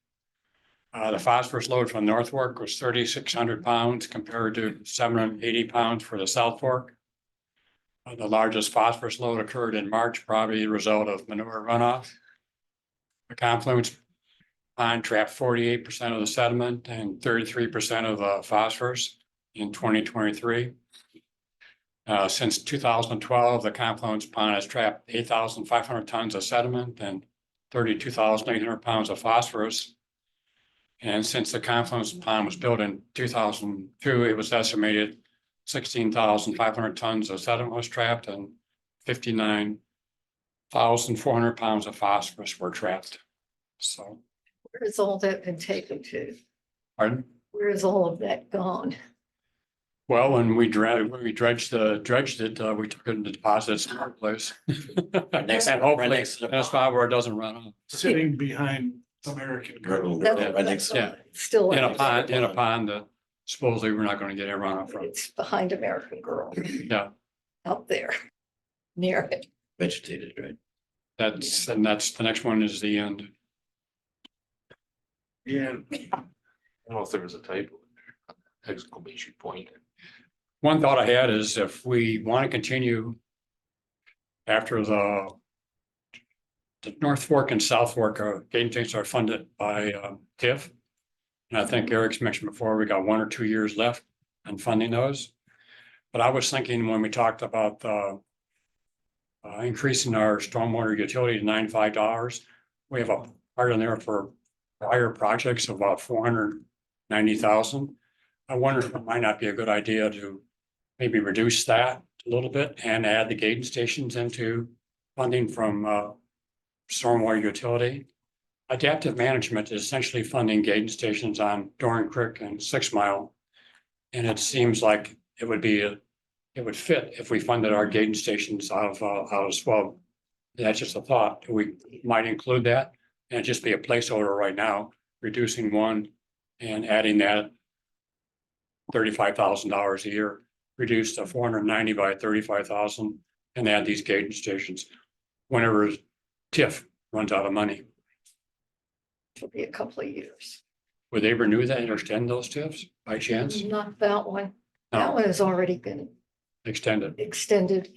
The phosphorus load from North Fork was 3,600 pounds compared to 780 pounds for the South Fork. The largest phosphorus load occurred in March, probably a result of manure runoff. The Confluence Pond trapped 48% of the sediment and 33% of the phosphorus in 2023. Since 2012, the Confluence Pond has trapped 8,500 tons of sediment and 32,800 pounds of phosphorus. And since the Confluence Pond was built in 2002, it was estimated 16,500 tons of sediment was trapped and 59,400 pounds of phosphorus were trapped. So, where has all that been taken to? pardon? Where is all of that gone? Well, when we dredged it, we took it into deposits in our place. next- And right hopefully, next to the that's pond. why where it doesn't run off. Sitting behind American Girl. That's- right next- yeah. Still. In a pond that supposedly we're not gonna get a runoff from. It's behind American Girl, Yeah, out there, near it. Vegetated, right? that's the next one is the end. Yeah, I don't know if there was a typo in there, exclamation point. One thought I had is if we want to continue after the North Fork and South Fork gating tanks are funded by TIF. And I think Eric's mentioned before, we got 1 or 2 years left on funding those. But I was thinking when we talked about increasing our stormwater utility to $95, we have a part in there for prior projects of about 490,000. I wonder if it might not be a good idea to maybe reduce that a little bit and add the gating stations into funding from stormwater utility. Adaptive management is essentially funding gating stations on Doran Creek and 6 Mile. And it seems like it would fit if we funded our gating stations out of SWAB. That's just a thought. We might include that and just be a placeholder right now, reducing one and adding that $35,000 a year, reduce to 490 by 35,000 and add these gating stations whenever TIF runs out of money. It'll be a couple of years. Would they renew that or extend those TIFs by chance? Not that one. That No, one has already been extended. extended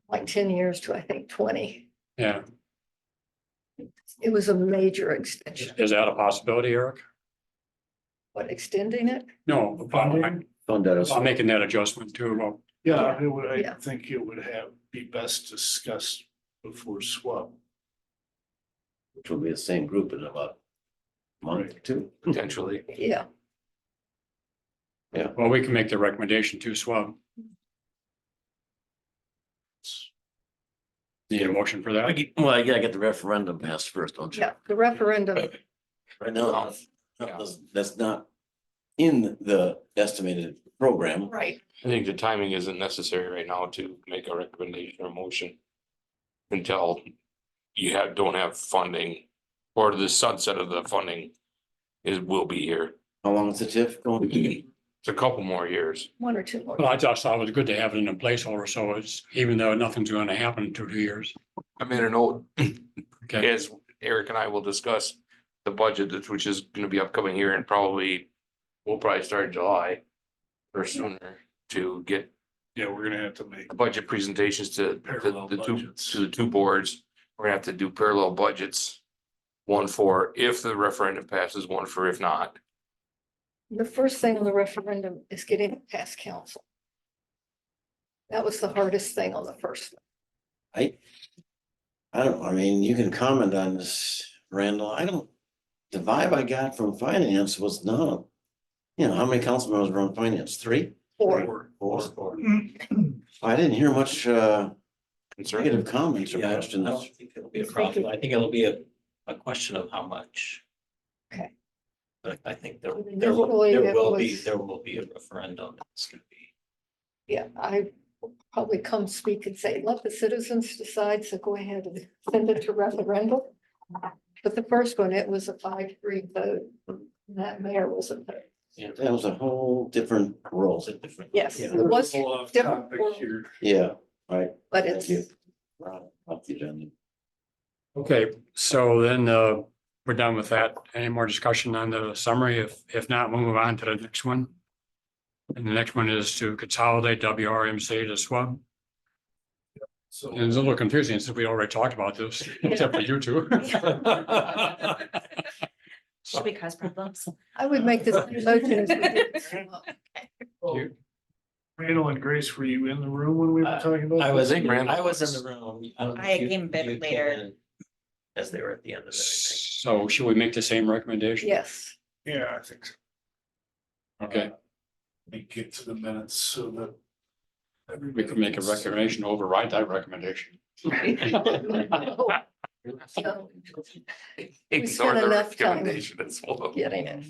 like 10 years to, I think, 20. Yeah. It was a major extension. Is that a possibility, Eric? What, extending it? No, Funding? Fund that as- I'm making that adjustment too. Well, Yeah, it would, I Yeah. think it would be best discussed before swap. which will be the same group in about a month or two. Potentially. Yeah, well, we can make the recommendation to SWAB. Need a motion for that? Well, I gotta get the referendum passed first, don't you? yeah, the referendum, Right now, that's not in the estimated program. right, I think the timing isn't necessary right now to make a recommendation or motion. Until you don't have funding, or the sunset of the funding will be here. How long is the TIF going to be? It's a couple more years. 1 or 2 more. Well, I just thought it was good to have it in a placeholder, so it's, even though nothing's gonna happen in 2 years. I made a note, Okay, as Eric and I will discuss the budget, which is gonna be upcoming here and we'll probably start in July. Or sooner to get Yeah, we're gonna have to make. budget presentations to Parallel the budgets. the two boards. We're gonna have to do parallel budgets. One for if the referendum passes, one for if not. The first thing on the referendum is getting it past council. That was the hardest thing on the first one. I mean, you can comment on this, Randall. The vibe I got from finance was not. You know, how many council members were on finance? 3? Or Four. I didn't hear much Concern. negative comments or Yeah, I questions. don't think it'll be a problem. I think it'll be a question of how much. Okay. But I think there Initially, it was- there will be a referendum. It's gonna be. yeah, I will probably come speak and say, let the citizens decide, so go ahead and send it to referendum. But the first one, it was a 5-3 vote. And that mayor wasn't there. That was a whole different role. It's a different. Yes, Yeah. it was different, Topic here. Yeah, right. but Thank it's, you. Off the agenda. okay, so then we're done with that. Any more discussion on the summary? If not, we'll move on to the next one. And the next one is to consolidate WRMC to SWAB. So. And it's a little confusing since we already talked about this, except for you two. Should we cause problems? I would make this motion as we did. You- Randall and Grace, were you in the room when we were talking about? I was, this? think Randall I was in was. the room. don't know I if you- came a bit you came later. in As they were at the end of it, I think. So should we make the same recommendation? Yes, Yeah, I think so. Okay, Let me get to the minutes so that. we could make a recommendation, to override that recommendation. so Ignore the enough time recommendation as well. getting it.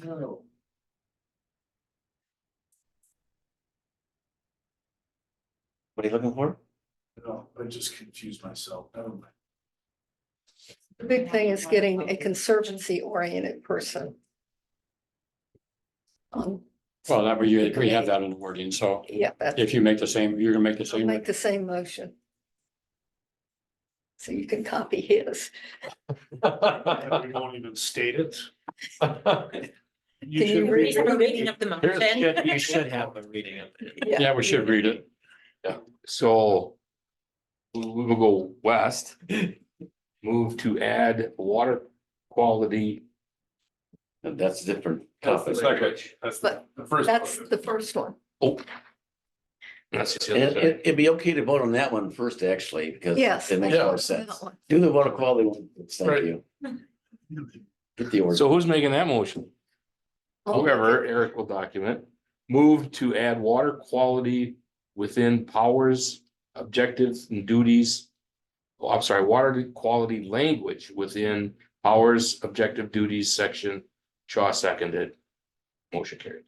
What are you looking for? No, I just confused myself. Never mind. The big thing is getting a conservancy oriented person. Well, that we have that in the wording, so Yeah, that's, if you make the same, you're gonna make the I'll same. make the same motion. So you can copy his. And we won't even state it. Can you should read Is there a reading of the motion? You should have a reading of it. Yeah, we should read it. So we will go west. Move to add water quality. That's different. That's the topic. second. That's But the first. That's the first one. Oh. That's just the And other side. it'd be okay to vote on that one first, actually, because Yes. it makes I more like sense. that one. Do the water quality one. Thank Right. you. Get the order. So who's making that motion? I'll make Whoever, Eric will document. Move to add water quality within powers, objectives and duties. Oh, I'm sorry, water quality language within powers, objective duties section. Shaw seconded. Motion carried.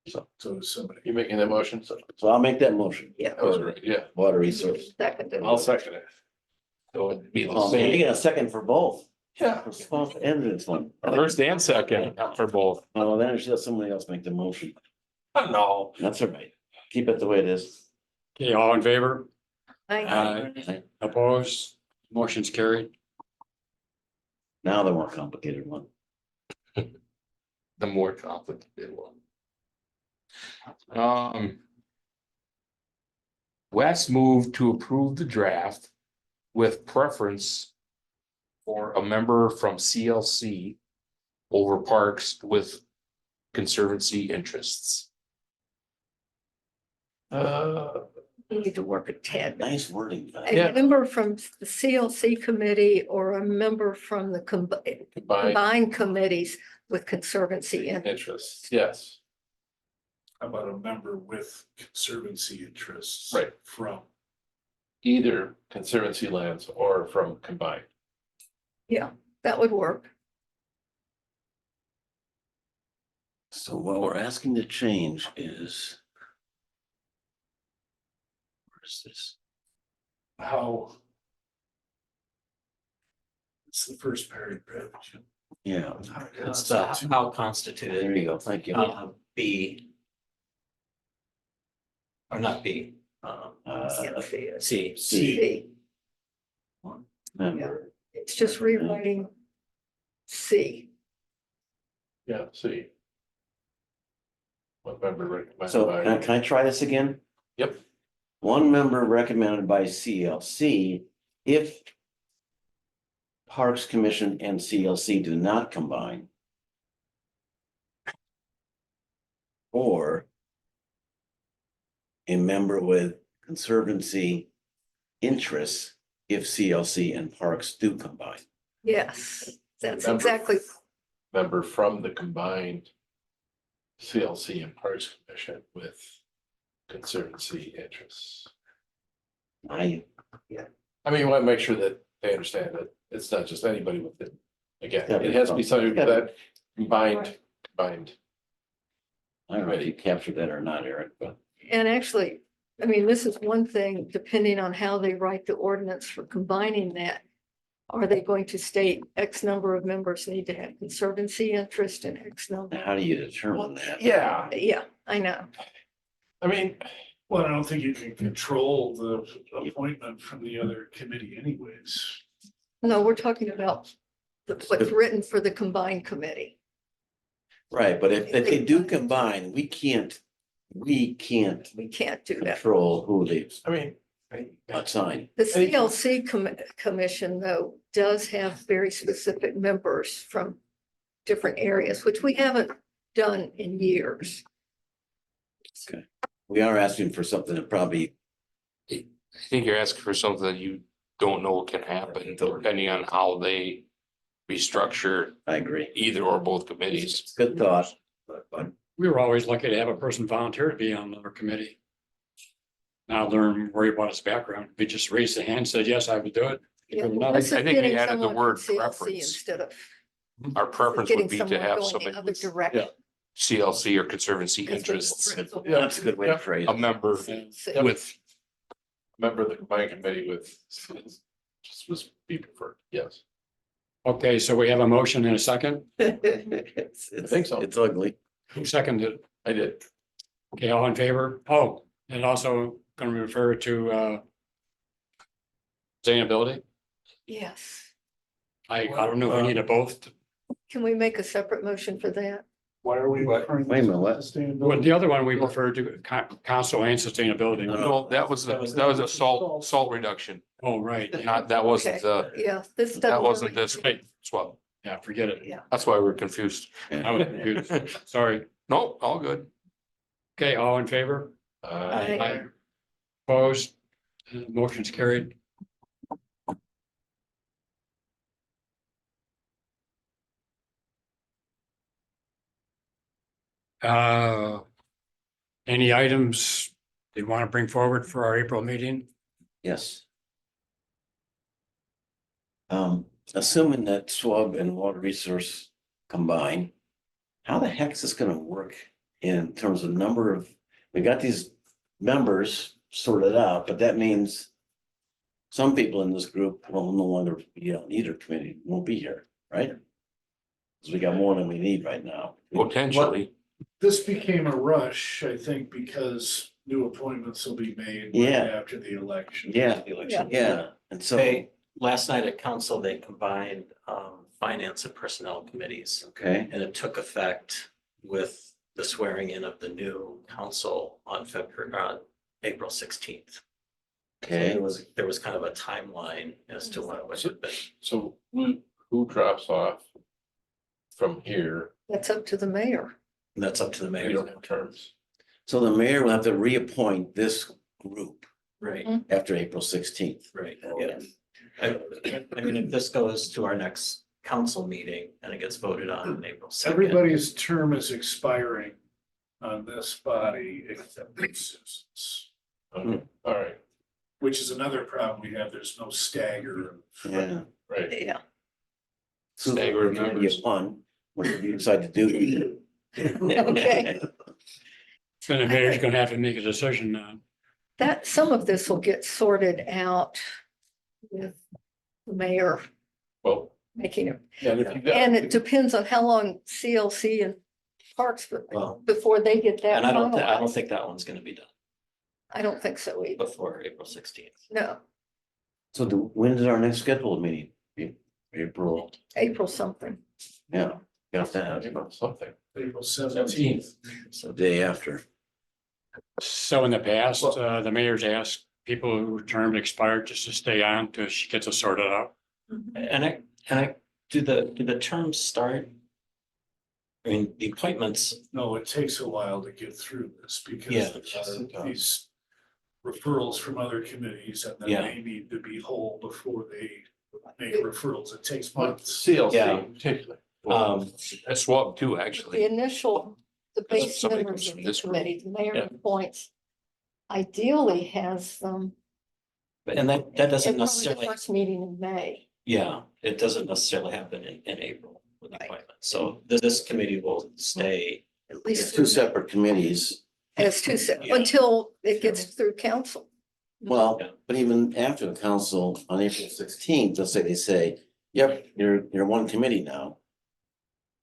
So somebody. You making that motion? So So I'll make that motion. Yeah. that was great, yeah. Water resource. Second. I'll second it. So it'd be the Oh, man, you same. get a second for both. Yeah. For swamp and this one. First and second for both. Oh, then I should have somebody else make the motion. No. That's all right. Keep it the way it is. Okay, all in favor? I, Opposed? Motion's carried. Now the more complicated one. The more complicated one. Wes moved to approve the draft with preference for a member from CLC over Parks with conservancy interests. we need to work a tad. Nice wording. A member from the CLC committee or a member from the Combined combined committees with conservancy in. interests, yes. How about a member with conservancy interests? Right. From, Either conservancy lands or from combined. Yeah, that would work. So what we're asking to change is. Where's this? how? It's the first paragraph. Yeah, It's the how constituted, there you go. Thank you. B. Or not B, CLC. C. C. Member. It's just rewriting C. Yeah, see. One member recommended So by. can I try this again? Yep. One member recommended by CLC if. Parks Commission and CLC do not combine. Or. A member with conservancy interests if CLC and Parks do combine. Yes, that's Member- exactly, Member from the combined. CLC and Parks Commission with conservancy interests. I, I mean, you want to make sure that they understand that it's not just anybody with it. Again, Yeah, it has to be something yeah. that combined. I don't know if you captured that or not, Eric, but. and actually, I mean, this is one thing, depending on how they write the ordinance for combining that. Are they going to state X number of members need to have conservancy interest and X number? How do you determine that? Yeah, Yeah, I know. I mean, Well, I don't think you can control the appointment from the other committee anyways. No, we're talking about what's written for the combined committee. Right, but if they do combine, we can't We can't do that. control who they I mean. assign. The CLC commission, though, does have very specific members from different areas, which we haven't done in years. We are asking for something that probably, I think you're asking for something that you don't know can happen, depending on how they restructure I agree. either or both committees. Good thought. But We were always lucky to have a person volunteer to be on our committee. Now learn, worry about his background. If he just raised the hand, and said, yes, I would do it. Yeah, Good well, enough. this I is think they getting added the someone from word CLC preference. Instead of Our preference getting would be someone to have going the somebody other with direction. CLC or conservancy Because interests, that's a good way to phrase a it. member So- with, Member of the combined committee with. Just was be preferred, yes. Okay, so we have a motion and a second. I think so. It's ugly. Who seconded it? I did. Okay, all in favor? Oh, and also going to refer to sustainability. Yes. I don't know if we need a both. Can we make a separate motion for that? Why are we? referring Wait a minute, what? to sustainability? Well, the other one we referred to council and sustainability. no, that was a salt reduction, Oh, right. not, that wasn't the, Yeah, this doesn't. that wasn't really- this, well, Yeah, forget it. Yeah. that's why we're confused. I was confused. Sorry. No, all good. Okay, all in favor? Aye. Opposed? Motion's carried. Any items Do you want to bring forward for our April meeting? Yes. Assuming that SWAB and water resource combine, how the heck is this gonna work in terms of number of, we got these members sorted out, but that means some people in this group will no longer be on either committee, won't be here, right? Because we got more than we need right now. Potentially, This became a rush, I think, because new appointments will be made right Yeah. after the election. Yeah, The election. yeah, and so, They, last night at council, they combined finance and personnel committees. okay, And it took effect with the swearing in of the new council on April 16th. okay. There was kind of a timeline as to when it would have been. So who drops off from here? That's up to the mayor. And that's up to the We mayor. don't have terms. So the mayor will have to reappoint this group Right, after April 16th. right, yeah. I mean, if this goes to our next council meeting and it gets voted on April 2nd. Everybody's term is expiring on this body except Susan's, Okay, all right, which is another problem we have. There's no stagger. Yeah. right. Yeah. So Staggered you numbers. get one, what do you decide to do? Okay. Then the mayor's gonna have to make a decision now. That, some of this will get sorted out with the mayor Well, making it. and if you got. And it depends on how long CLC and Parks Well, before they get that and I don't finalized. think that one's gonna be done I don't think so either. before April 16th. No, So when is our next scheduled meeting? April, April something. yeah, got that, Something. April 17th. so day after. So in the past, the mayor's asked people whose term expired just to stay on till she gets it sorted out. And do the terms start? I mean, the appointments, No, it takes a while to get through this Yeah. because these referrals from other committees and then Yeah. they need to be whole before they make referrals. It takes But months. CLC Yeah. particularly. that's swap too, The actually. initial, the Because base somebody members comes of from the this group. committee, the mayor Yeah. appoints. Ideally has them. and that doesn't in probably the necessarily, First meeting in May. yeah, it doesn't necessarily happen in April with the Right. appointment. So this committee will stay. At It's least two separate committees. as two, Yeah. until it gets through council. Well, Yeah. but even after the council on April 16th, they say, yep, you're one committee now.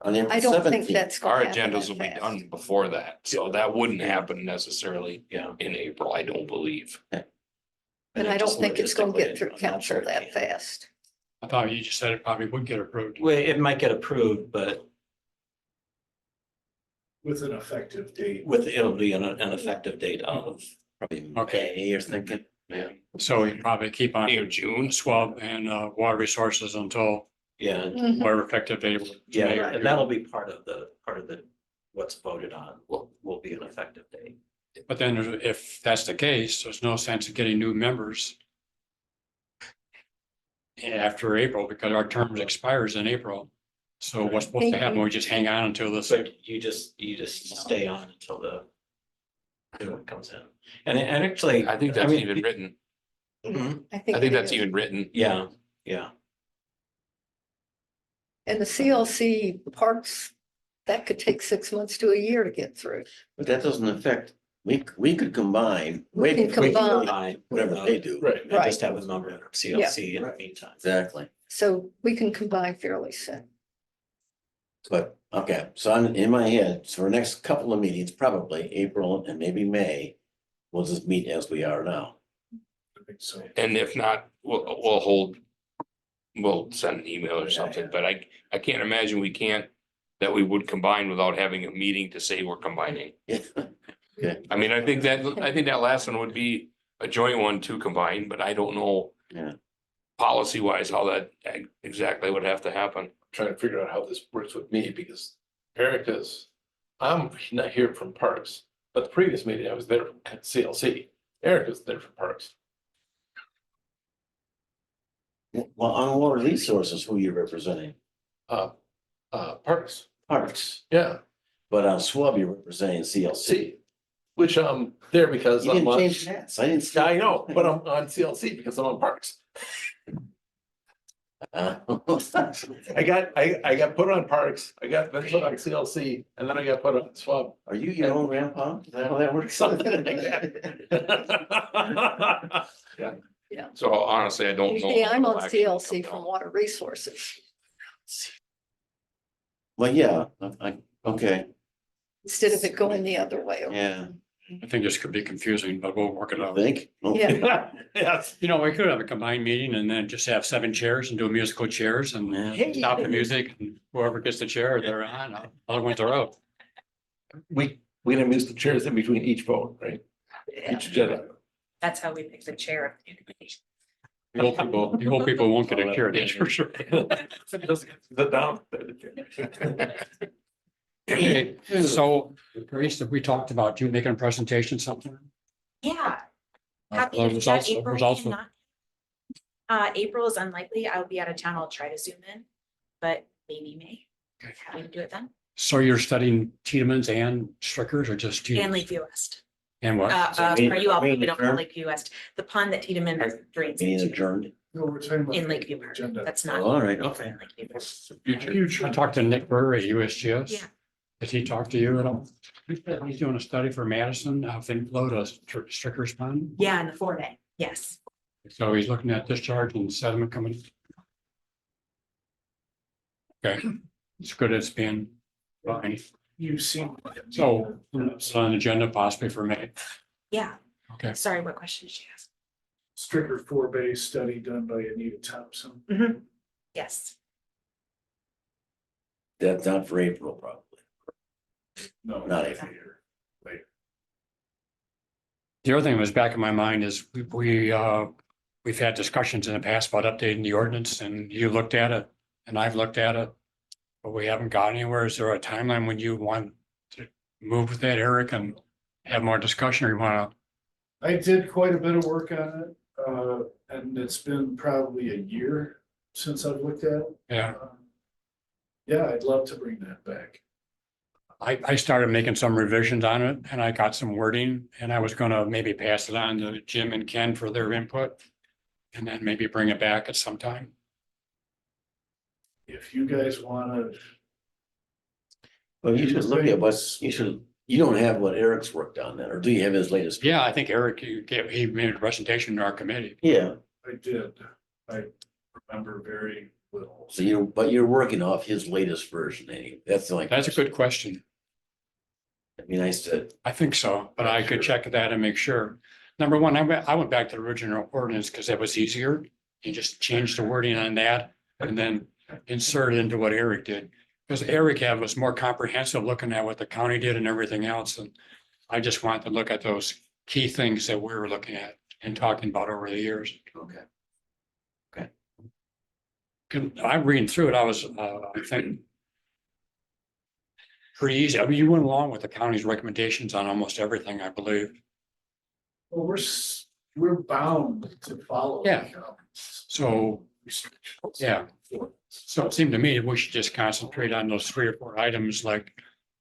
On April I don't think 17th, that's. Our gonna happen agendas that will be fast. done before that, so that wouldn't happen necessarily Yeah. in April, I don't believe. And I don't think it's gonna get through Logistically, I'm not council sure. that fast. I thought you just said it probably would get approved. Well, it might get approved, but With an effective date. it'll be an effective date of, probably Okay. May, you're thinking. yeah, So we probably keep on Near June, swab and water resources until yeah, Mhm. whatever effective date. yeah, Mayor and do. that'll be part of the, what's voted on will be an effective date. But then if that's the case, there's no sense of getting new members after April because our term expires in April. So what's supposed to happen? We just hang on until this. So you just stay on until the new one comes in. And actually, I think that's mean, even written, Mhm. I think it that's is. even written. Yeah, yeah. And the CLC Parks, that could take 6 months to a year to get through. But that doesn't affect, we could combine. We can way before combine. Whatever they do. Right. And just have a member of CLC in the meantime. Exactly. So we can combine fairly soon. But, okay, so I'm in my head, so our next couple of meetings, probably April and maybe May, we'll just meet as we are now. I think so. And if not, we'll send an email or something, but I can't imagine we can't, that we would combine without having a meeting to say we're combining. I mean, I think that last one would be a joint one to combine, but I don't know. Yeah. Policy wise, how that exactly would have to happen. Trying to figure out how this works with me because I'm not here from Parks, but the previous meeting I was there at CLC. Erica's there from Parks. Well, on water resources, who you're representing? Parks, Parks, yeah, but on SWAB, you're representing CLC. see, which I'm there because You I'm didn't on, change hats. I didn't see. yeah, I know, but I'm on CLC because I'm on Parks. Uh, I got put on Parks, I got then put on CLC, and then I got put on SWAB. Are you your own grandpa? Is that how that works? Something like that. Yeah. So honestly, I don't know. Yeah, I'm on how it'll actually CLC come from out. Water Resources. Well, yeah, okay, Instead of it going the other way. yeah, I think this could be confusing, but we'll work it I out. think. Yeah. Yes. You know, we could have a combined meeting and then just have 7 chairs and do musical chairs and Yeah. stop the music and whoever gets the chair, they're on, other ones are out. We didn't use the chairs in between each vote, right? Each agenda. That's how we pick the chair of the new committee. The old people won't get a chair, that's for sure. Sit down. Okay, so Grace, we talked about you making a presentation something. Yeah. Happy The to do that. results, April results, cannot. April is unlikely. I'll be out of town. I'll try to zoom in, but maybe May. Okay. Happy to do it then. So you're studying Tiedemann's and Strickers or just And Tiedemann's? Lakeview West. And what? For you all, meeting we don't know adjourned? Lakeview West, the pond that Tiedemann drains Meeting into adjourned. No, we're talking about. in Lakeview Park. Agenda. That's Oh, not. all right, okay. in Lakeview Park. Future. I talked to Nick Burr at USGS. Yeah. Did he talk to you at all? He's doing a study for Madison, how thin flow to Strickers Pond. Yeah, in the 4-day. Yes. So he's looking at discharge and sediment coming. Okay, it's good it's been fine. You've seen. So it's on the agenda possibly for May. Yeah. Okay, Sorry, what question did she ask? Stricker 4-bay study done by Anita Thompson. Yes. That's not for April, probably. No. Not April. Later. the other thing that was back in my mind is we've had discussions in the past about updating the ordinance and you looked at it and I've looked at it. But we haven't got anywhere. Is there a timeline when you want to move with that, Eric, and have more discussion or you want to? I did quite a bit of work on it, and it's been probably a year since I've looked at it. Yeah, Yeah, I'd love to bring that back. I started making some revisions on it and I got some wording and I was gonna maybe pass it on to Jim and Ken for their input. And then maybe bring it back at some time. If you guys wanna. Well, you should look at what, you don't have what Eric's worked on then, or do you have his latest? Yeah, I think Eric, he made a presentation to our committee. Yeah, I did. I remember very little. so but you're working off his latest version, anyway. That's the only. That's a good question. It'd be nice to, I think so, but I could check that and make sure. Number one, I went back to the original ordinance because that was easier. You just changed the wording on that and then insert it into what Eric did. Because Eric was more comprehensive looking at what the county did and everything else. And I just wanted to look at those key things that we were looking at and talking about over the years. okay. I'm reading through it. I was, I think. Pretty easy. I mean, you went along with the county's recommendations on almost everything, I believe. Well, we're bound to follow. the Yeah. county's So, restrictions. yeah. So it seemed to me we should just concentrate on those 3 or 4 items like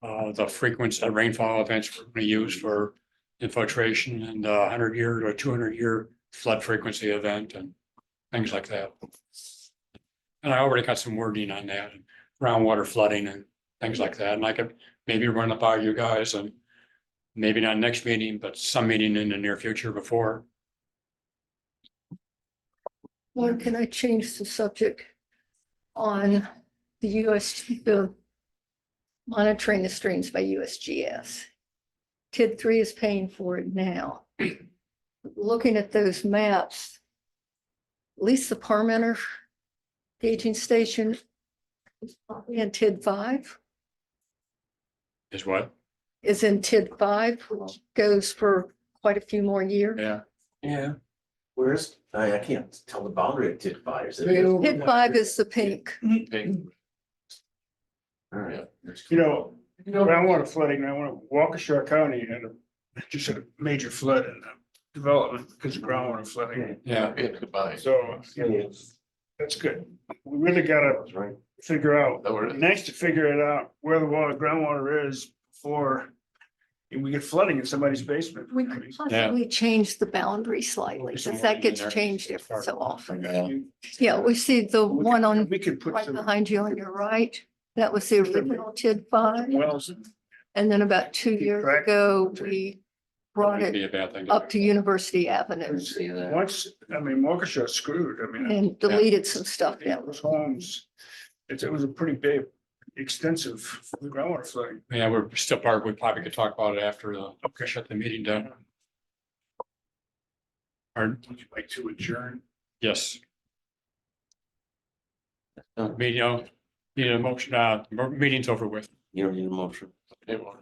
the frequency of rainfall events we're going to use for infiltration and 100-year or 200-year flood frequency event and things like that. And I already got some wording on that, groundwater flooding and things like that. And I could maybe run it by you guys and maybe not next meeting, but some meeting in the near future before. Or can I change the subject on the monitoring the streams by USGS? TID 3 is paying for it now. Looking at those maps, at least the Parmenter gauging station is probably in TID 5, Is what? is in TID 5, which goes for quite a few more years. Yeah. Yeah. Where's, I can't tell the boundary of TID 5. Is it? TID 5 is the pink. Okay. All right. You know, groundwater flooding, I want to Waukesha County had just had a major flood in the development because of groundwater flooding. Yeah. Yeah, goodbye. So, that's good. We really gotta That's right. figure out, That were- nice to figure it out where the groundwater is before we get flooding in somebody's basement. We I could mean, possibly change the boundary slightly, Some because more that gets in there. changed every so often. Yeah. Yeah, we see the we one could- on, We could put right some behind you on your right. That was the original TID five. wells. And then about 2 Keep years track. ago, we brought Wouldn't it be a bad thing. up to University Avenue See that? Once, I mean, Waukesha's screwed. I mean. and deleted some stuff down. Those homes, it was a pretty big, extensive groundwater flooding. Yeah, we're still part, we probably could talk about it after the, Okay. shut the meeting down. Or, Would you like to adjourn? yes, No, meeting, need a motion, meeting's over with. You don't need a motion. They want-